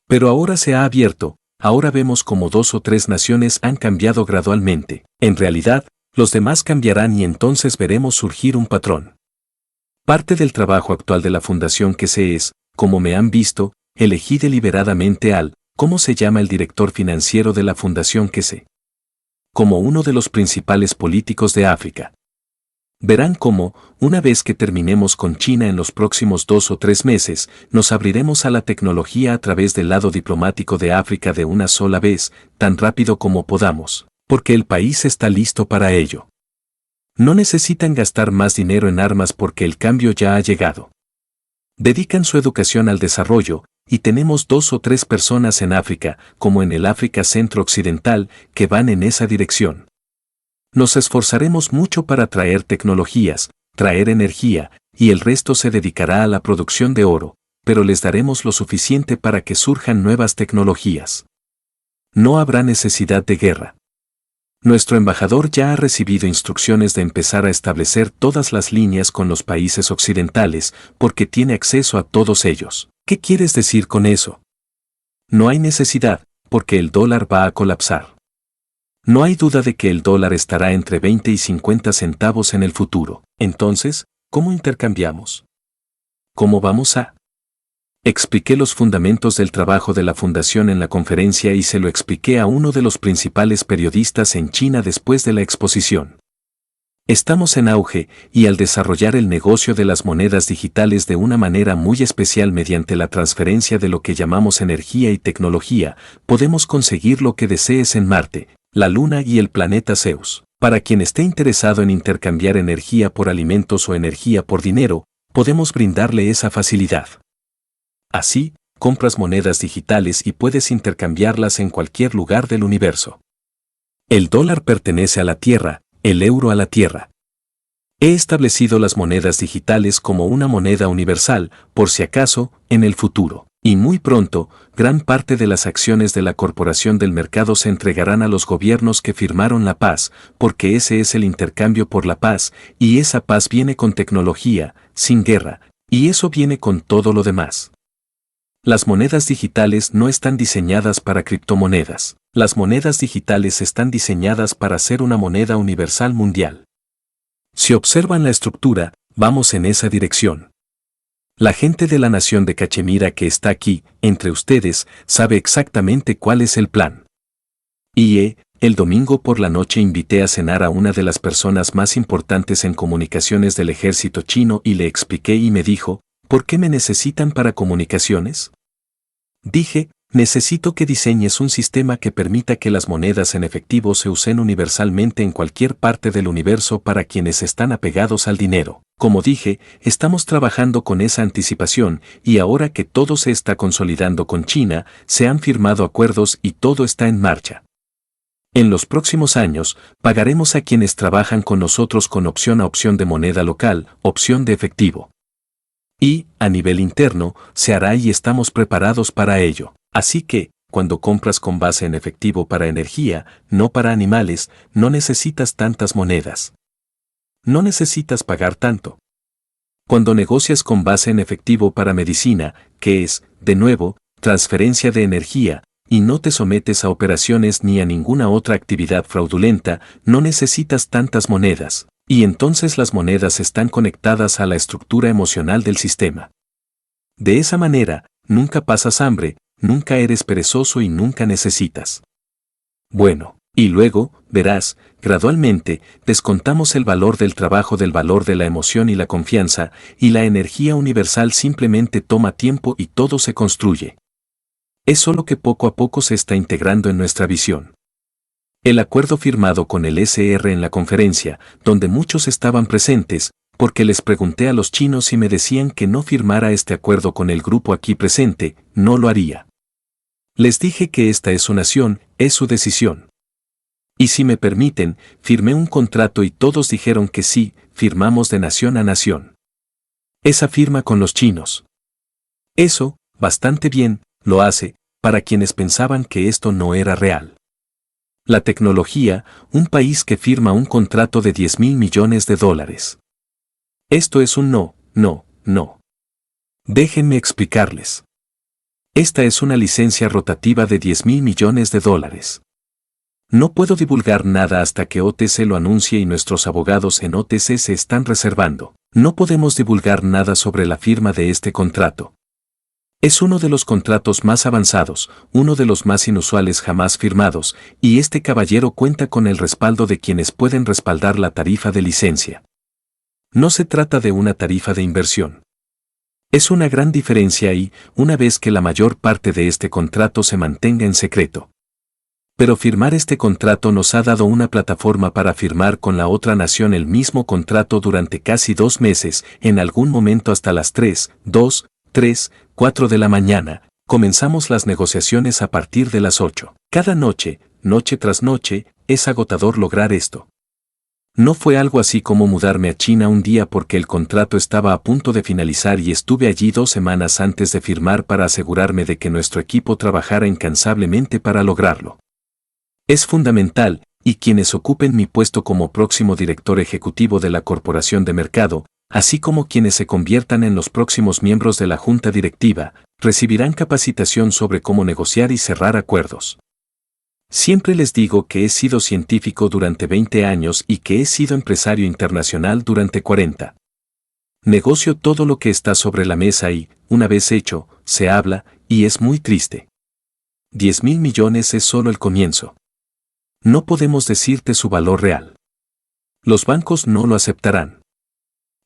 Pero ahora se ha abierto, ahora vemos como 2 o 3 naciones han cambiado gradualmente. En realidad, los demás cambiarán y entonces veremos surgir un patrón. Parte del trabajo actual de la fundación que se es, como me han visto, elegí deliberadamente al, ¿cómo se llama el director financiero de la fundación que se? Como uno de los principales políticos de África. Verán cómo, una vez que terminemos con China en los próximos 2 o 3 meses, nos abriremos a la tecnología a través del lado diplomático de África de una sola vez, tan rápido como podamos, porque el país está listo para ello. No necesitan gastar más dinero en armas porque el cambio ya ha llegado. Dedican su educación al desarrollo, y tenemos 2 o 3 personas en África, como en el África Centro-Occidental, que van en esa dirección. Nos esforzaremos mucho para traer tecnologías, traer energía, y el resto se dedicará a la producción de oro, pero les daremos lo suficiente para que surjan nuevas tecnologías. No habrá necesidad de guerra. Nuestro embajador ya ha recibido instrucciones de empezar a establecer todas las líneas con los países occidentales, porque tiene acceso a todos ellos. ¿Qué quieres decir con eso? No hay necesidad, porque el dólar va a colapsar. No hay duda de que el dólar estará entre 20 y 50 centavos en el futuro. Entonces, ¿cómo intercambiamos? ¿Cómo vamos a? Expliqué los fundamentos del trabajo de la fundación en la conferencia y se lo expliqué a uno de los principales periodistas en China después de la exposición. Estamos en auge, y al desarrollar el negocio de las monedas digitales de una manera muy especial mediante la transferencia de lo que llamamos energía y tecnología, podemos conseguir lo que desees en Marte, la Luna y el planeta Zeus. Para quien esté interesado en intercambiar energía por alimentos o energía por dinero, podemos brindarle esa facilidad. Así, compras monedas digitales y puedes intercambiarlas en cualquier lugar del universo. El dólar pertenece a la Tierra, el euro a la Tierra. He establecido las monedas digitales como una moneda universal, por si acaso, en el futuro. Y muy pronto, gran parte de las acciones de la Corporación del Mercado se entregarán a los gobiernos que firmaron la paz, porque ese es el intercambio por la paz, y esa paz viene con tecnología, sin guerra, y eso viene con todo lo demás. Las monedas digitales no están diseñadas para criptomonedas. Las monedas digitales están diseñadas para ser una moneda universal mundial. Si observan la estructura, vamos en esa dirección. La gente de la nación de Cachemira que está aquí, entre ustedes, sabe exactamente cuál es el plan. El domingo por la noche invité a cenar a una de las personas más importantes en comunicaciones del ejército chino y le expliqué y me dijo, ¿por qué me necesitan para comunicaciones? Dije, necesito que diseñes un sistema que permita que las monedas en efectivo se usen universalmente en cualquier parte del universo para quienes están apegados al dinero. Como dije, estamos trabajando con esa anticipación y ahora que todo se está consolidando con China, se han firmado acuerdos y todo está en marcha. En los próximos años, pagaremos a quienes trabajan con nosotros con opción a opción de moneda local, opción de efectivo. Y, a nivel interno, se hará y estamos preparados para ello. Así que, cuando compras con base en efectivo para energía, no para animales, no necesitas tantas monedas. No necesitas pagar tanto. Cuando negocias con base en efectivo para medicina, que es, de nuevo, transferencia de energía, y no te sometes a operaciones ni a ninguna otra actividad fraudulenta, no necesitas tantas monedas, y entonces las monedas están conectadas a la estructura emocional del sistema. De esa manera, nunca pasas hambre, nunca eres perezoso y nunca necesitas. Bueno, y luego, verás, gradualmente, descontamos el valor del trabajo del valor de la emoción y la confianza, y la energía universal simplemente toma tiempo y todo se construye. Es solo que poco a poco se está integrando en nuestra visión. El acuerdo firmado con el SR en la conferencia, donde muchos estaban presentes, porque les pregunté a los chinos y me decían que no firmara este acuerdo con el grupo aquí presente, no lo haría. Les dije que esta es su nación, es su decisión. Y si me permiten, firmé un contrato y todos dijeron que sí, firmamos de nación a nación. Esa firma con los chinos. Eso, bastante bien, lo hace, para quienes pensaban que esto no era real. La tecnología, un país que firma un contrato de $10,000 millones. Esto es un no, no, no. Déjenme explicarles. Esta es una licencia rotativa de $10,000 millones. No puedo divulgar nada hasta que OTC lo anuncie y nuestros abogados en OTC se están reservando. No podemos divulgar nada sobre la firma de este contrato. Es uno de los contratos más avanzados, uno de los más inusuales jamás firmados, y este caballero cuenta con el respaldo de quienes pueden respaldar la tarifa de licencia. No se trata de una tarifa de inversión. Es una gran diferencia y, una vez que la mayor parte de este contrato se mantenga en secreto. Pero firmar este contrato nos ha dado una plataforma para firmar con la otra nación el mismo contrato durante casi 2 meses, en algún momento hasta las 3, 4 de la mañana, comenzamos las negociaciones a partir de las 8. Cada noche, noche tras noche, es agotador lograr esto. No fue algo así como mudarme a China un día porque el contrato estaba a punto de finalizar y estuve allí 2 semanas antes de firmar para asegurarme de que nuestro equipo trabajara incansablemente para lograrlo. Es fundamental, y quienes ocupen mi puesto como próximo director ejecutivo de la Corporación de Mercado, así como quienes se conviertan en los próximos miembros de la Junta Directiva, recibirán capacitación sobre cómo negociar y cerrar acuerdos. Siempre les digo que he sido científico durante 20 años y que he sido empresario internacional durante 40. Negocio todo lo que está sobre la mesa y, una vez hecho, se habla, y es muy triste. $10,000 millones es solo el comienzo. No podemos decirte su valor real. Los bancos no lo aceptarán.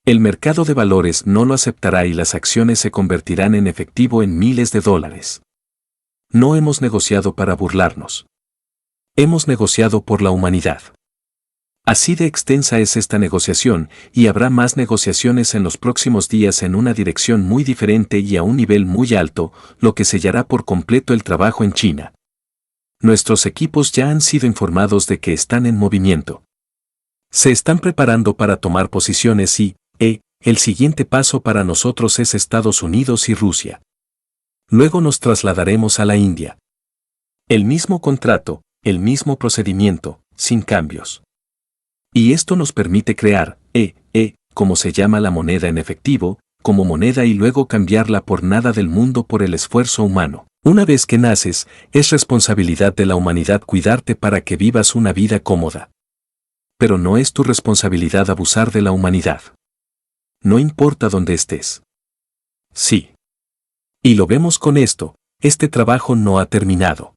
El mercado de valores no lo aceptará y las acciones se convertirán en efectivo en miles de dólares. No hemos negociado para burlarnos. Hemos negociado por la humanidad. Así de extensa es esta negociación, y habrá más negociaciones en los próximos días en una dirección muy diferente y a un nivel muy alto, lo que sellará por completo el trabajo en China. Nuestros equipos ya han sido informados de que están en movimiento. Se están preparando para tomar posiciones y, el siguiente paso para nosotros es Estados Unidos y Rusia. Luego nos trasladaremos a la India. El mismo contrato, el mismo procedimiento, sin cambios. Y esto nos permite crear, como se llama la moneda en efectivo, como moneda y luego cambiarla por nada del mundo por el esfuerzo humano. Una vez que naces, es responsabilidad de la humanidad cuidarte para que vivas una vida cómoda. Pero no es tu responsabilidad abusar de la humanidad. No importa dónde estés. Sí. Y lo vemos con esto, este trabajo no ha terminado.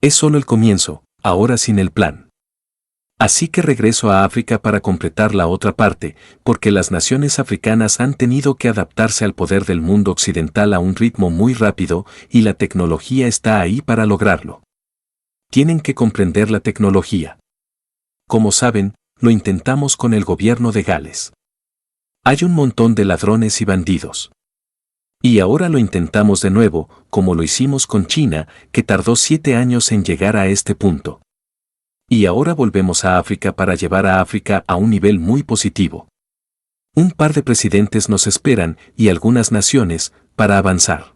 Es solo el comienzo, ahora sin el plan. Así que regreso a África para completar la otra parte, porque las naciones africanas han tenido que adaptarse al poder del mundo occidental a un ritmo muy rápido y la tecnología está ahí para lograrlo. Tienen que comprender la tecnología. Como saben, lo intentamos con el gobierno de Gales. Hay un montón de ladrones y bandidos. Y ahora lo intentamos de nuevo, como lo hicimos con China, que tardó 7 años en llegar a este punto. Y ahora volvemos a África para llevar a África a un nivel muy positivo. Un par de presidentes nos esperan y algunas naciones para avanzar.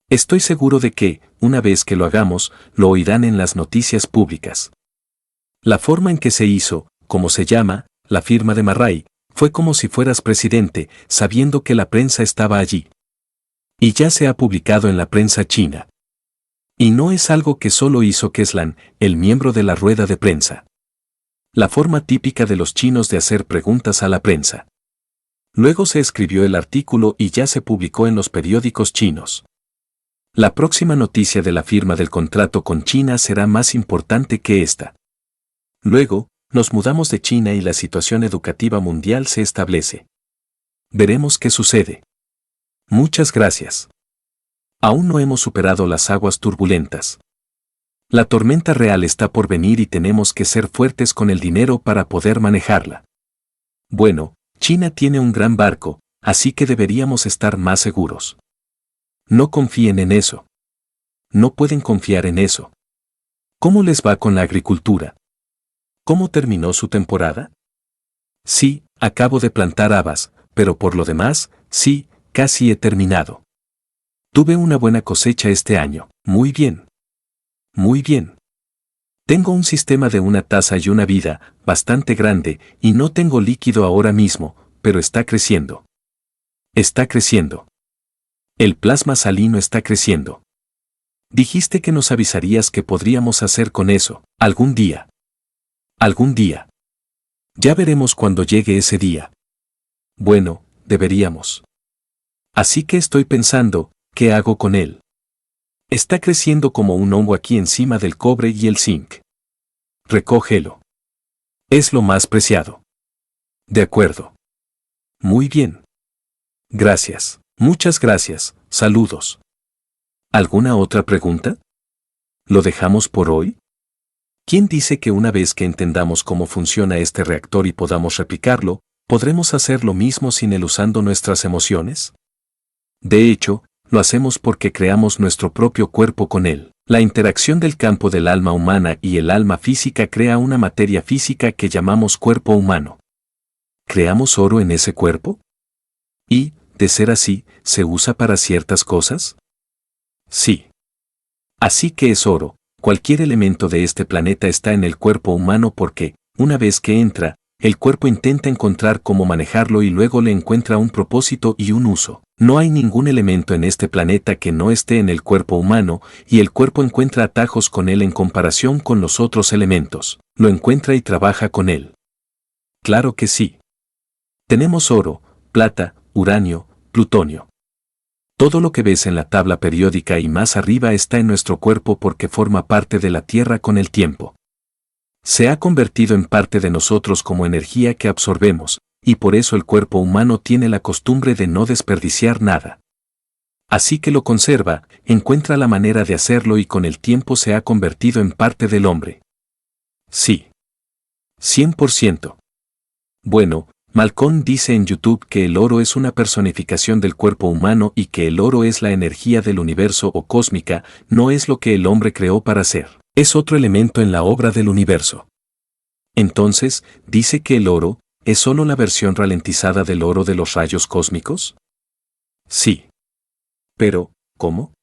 Estoy seguro de que, una vez que lo hagamos, lo oirán en las noticias públicas. La forma en que se hizo, como se llama, la firma de Marray, fue como si fueras presidente, sabiendo que la prensa estaba allí. Y ya se ha publicado en la prensa china. Y no es algo que solo hizo Keslan, el miembro de la rueda de prensa. La forma típica de los chinos de hacer preguntas a la prensa. Luego se escribió el artículo y ya se publicó en los periódicos chinos. La próxima noticia de la firma del contrato con China será más importante que esta. Luego, nos mudamos de China y la situación educativa mundial se establece. Veremos qué sucede. Muchas gracias. Aún no hemos superado las aguas turbulentas. La tormenta real está por venir y tenemos que ser fuertes con el dinero para poder manejarla. Bueno, China tiene un gran barco, así que deberíamos estar más seguros. No confíen en eso. No pueden confiar en eso. ¿Cómo les va con la agricultura? ¿Cómo terminó su temporada? Sí, acabo de plantar habas, pero por lo demás, sí, casi he terminado. Tuve una buena cosecha este año. Muy bien. Muy bien. Tengo un sistema de una taza y una vida, bastante grande, y no tengo líquido ahora mismo, pero está creciendo. Está creciendo. El plasma salino está creciendo. Dijiste que nos avisarías qué podríamos hacer con eso, algún día. Algún día. Ya veremos cuando llegue ese día. Bueno, deberíamos. Así que estoy pensando, ¿qué hago con él? Está creciendo como un hongo aquí encima del cobre y el zinc. Recógelo. Es lo más preciado. De acuerdo. Muy bien. Gracias. Muchas gracias. Saludos. ¿Alguna otra pregunta? ¿Lo dejamos por hoy? ¿Quién dice que una vez que entendamos cómo funciona este reactor y podamos replicarlo, podremos hacer lo mismo sin él usando nuestras emociones? De hecho, lo hacemos porque creamos nuestro propio cuerpo con él. La interacción del campo del alma humana y el alma física crea una materia física que llamamos cuerpo humano. ¿Creamos oro en ese cuerpo? Y, de ser así, ¿se usa para ciertas cosas? Sí. Así que es oro. Cualquier elemento de este planeta está en el cuerpo humano porque, una vez que entra, el cuerpo intenta encontrar cómo manejarlo y luego le encuentra un propósito y un uso. No hay ningún elemento en este planeta que no esté en el cuerpo humano, y el cuerpo encuentra atajos con él en comparación con los otros elementos. Lo encuentra y trabaja con él. Claro que sí. Tenemos oro, plata, uranio, plutonio. Todo lo que ves en la tabla periódica y más arriba está en nuestro cuerpo porque forma parte de la Tierra con el tiempo. Se ha convertido en parte de nosotros como energía que absorbemos, y por eso el cuerpo humano tiene la costumbre de no desperdiciar nada. Así que lo conserva, encuentra la manera de hacerlo y con el tiempo se ha convertido en parte del hombre. Sí. 100%. Bueno, Malcolm dice en YouTube que el oro es una personificación del cuerpo humano y que el oro es la energía del universo o cósmica, no es lo que el hombre creó para ser. Es otro elemento en la obra del universo. Entonces, ¿dice que el oro es solo la versión ralentizada del oro de los rayos cósmicos? Sí. Pero, ¿cómo?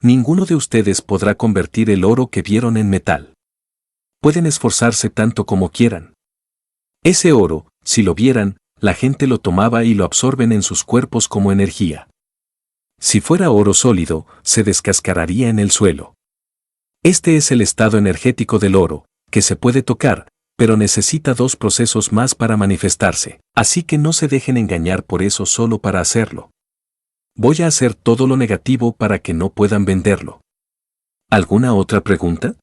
Ninguno de ustedes podrá convertir el oro que vieron en metal. Pueden esforzarse tanto como quieran. Ese oro, si lo vieran, la gente lo tomaba y lo absorben en sus cuerpos como energía. Si fuera oro sólido, se descascararía en el suelo. Este es el estado energético del oro, que se puede tocar, pero necesita 2 procesos más para manifestarse, así que no se dejen engañar por eso solo para hacerlo. Voy a hacer todo lo negativo para que no puedan venderlo. ¿Alguna otra pregunta?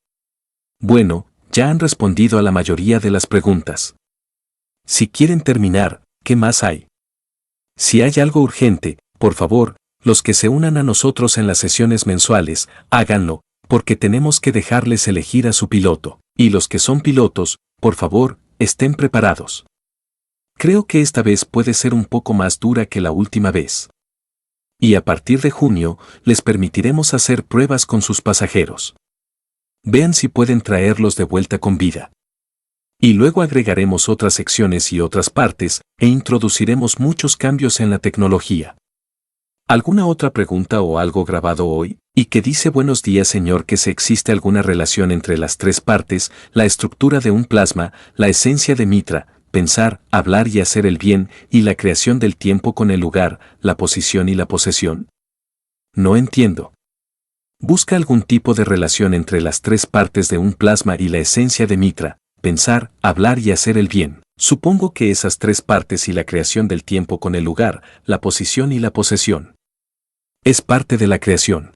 Bueno, ya han respondido a la mayoría de las preguntas. Si quieren terminar, ¿qué más hay? Si hay algo urgente, por favor, los que se unan a nosotros en las sesiones mensuales, háganlo, porque tenemos que dejarles elegir a su piloto. Y los que son pilotos, por favor, estén preparados. Creo que esta vez puede ser un poco más dura que la última vez. Y a partir de junio, les permitiremos hacer pruebas con sus pasajeros. Vean si pueden traerlos de vuelta con vida. Y luego agregaremos otras secciones y otras partes, e introduciremos muchos cambios en la tecnología. ¿Alguna otra pregunta o algo grabado hoy? Y que dice buenos días señor que si existe alguna relación entre las tres partes, la estructura de un plasma, la esencia de Mitra, pensar, hablar y hacer el bien, y la creación del tiempo con el lugar, la posición y la posesión. No entiendo. Busca algún tipo de relación entre las tres partes de un plasma y la esencia de Mitra, pensar, hablar y hacer el bien. Supongo que esas tres partes y la creación del tiempo con el lugar, la posición y la posesión. Es parte de la creación.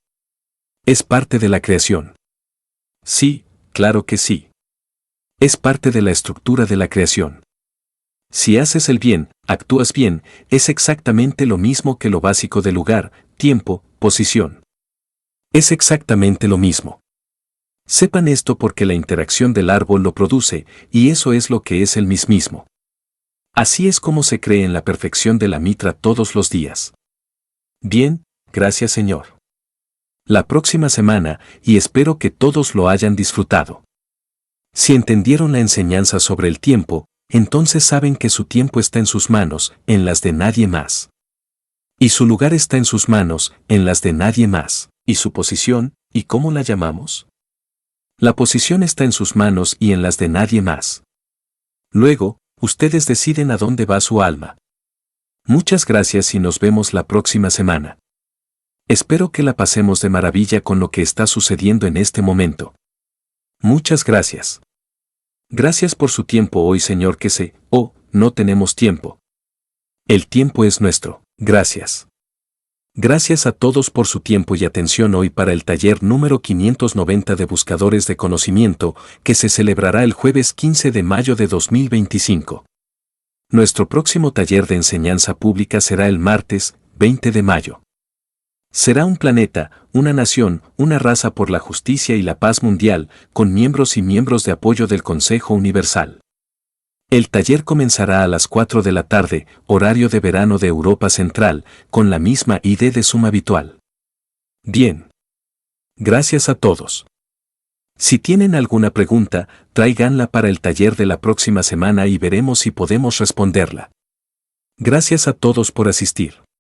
Es parte de la creación. Sí, claro que sí. Es parte de la estructura de la creación. Si haces el bien, actúas bien, es exactamente lo mismo que lo básico del lugar, tiempo, posición. Es exactamente lo mismo. Sepan esto porque la interacción del árbol lo produce, y eso es lo que es el mismo. Así es como se cree en la perfección de la Mitra todos los días. Bien, gracias Señor. La próxima semana, y espero que todos lo hayan disfrutado. Si entendieron la enseñanza sobre el tiempo, entonces saben que su tiempo está en sus manos, en las de nadie más. Y su lugar está en sus manos, en las de nadie más. ¿Y su posición, y cómo la llamamos? La posición está en sus manos y en las de nadie más. Luego, ustedes deciden a dónde va su alma. Muchas gracias y nos vemos la próxima semana. Espero que la pasemos de maravilla con lo que está sucediendo en este momento. Muchas gracias. Gracias por su tiempo hoy, Señor, que no tenemos tiempo. El tiempo es nuestro. Gracias. Gracias a todos por su tiempo y atención hoy para el taller número 590 de Buscadores de Conocimiento, que se celebrará el jueves 15 de mayo de 2025. Nuestro próximo taller de enseñanza pública será el martes, 20 de mayo. Será un planeta, una nación, una raza por la justicia y la paz mundial, con miembros y miembros de apoyo del Consejo Universal. El taller comenzará a las 4 de la tarde, horario de verano de Europa Central, con la misma ID de Zoom habitual. Bien. Gracias a todos. Si tienen alguna pregunta, tráiganla para el taller de la próxima semana y veremos si podemos responderla. Gracias a todos por asistir.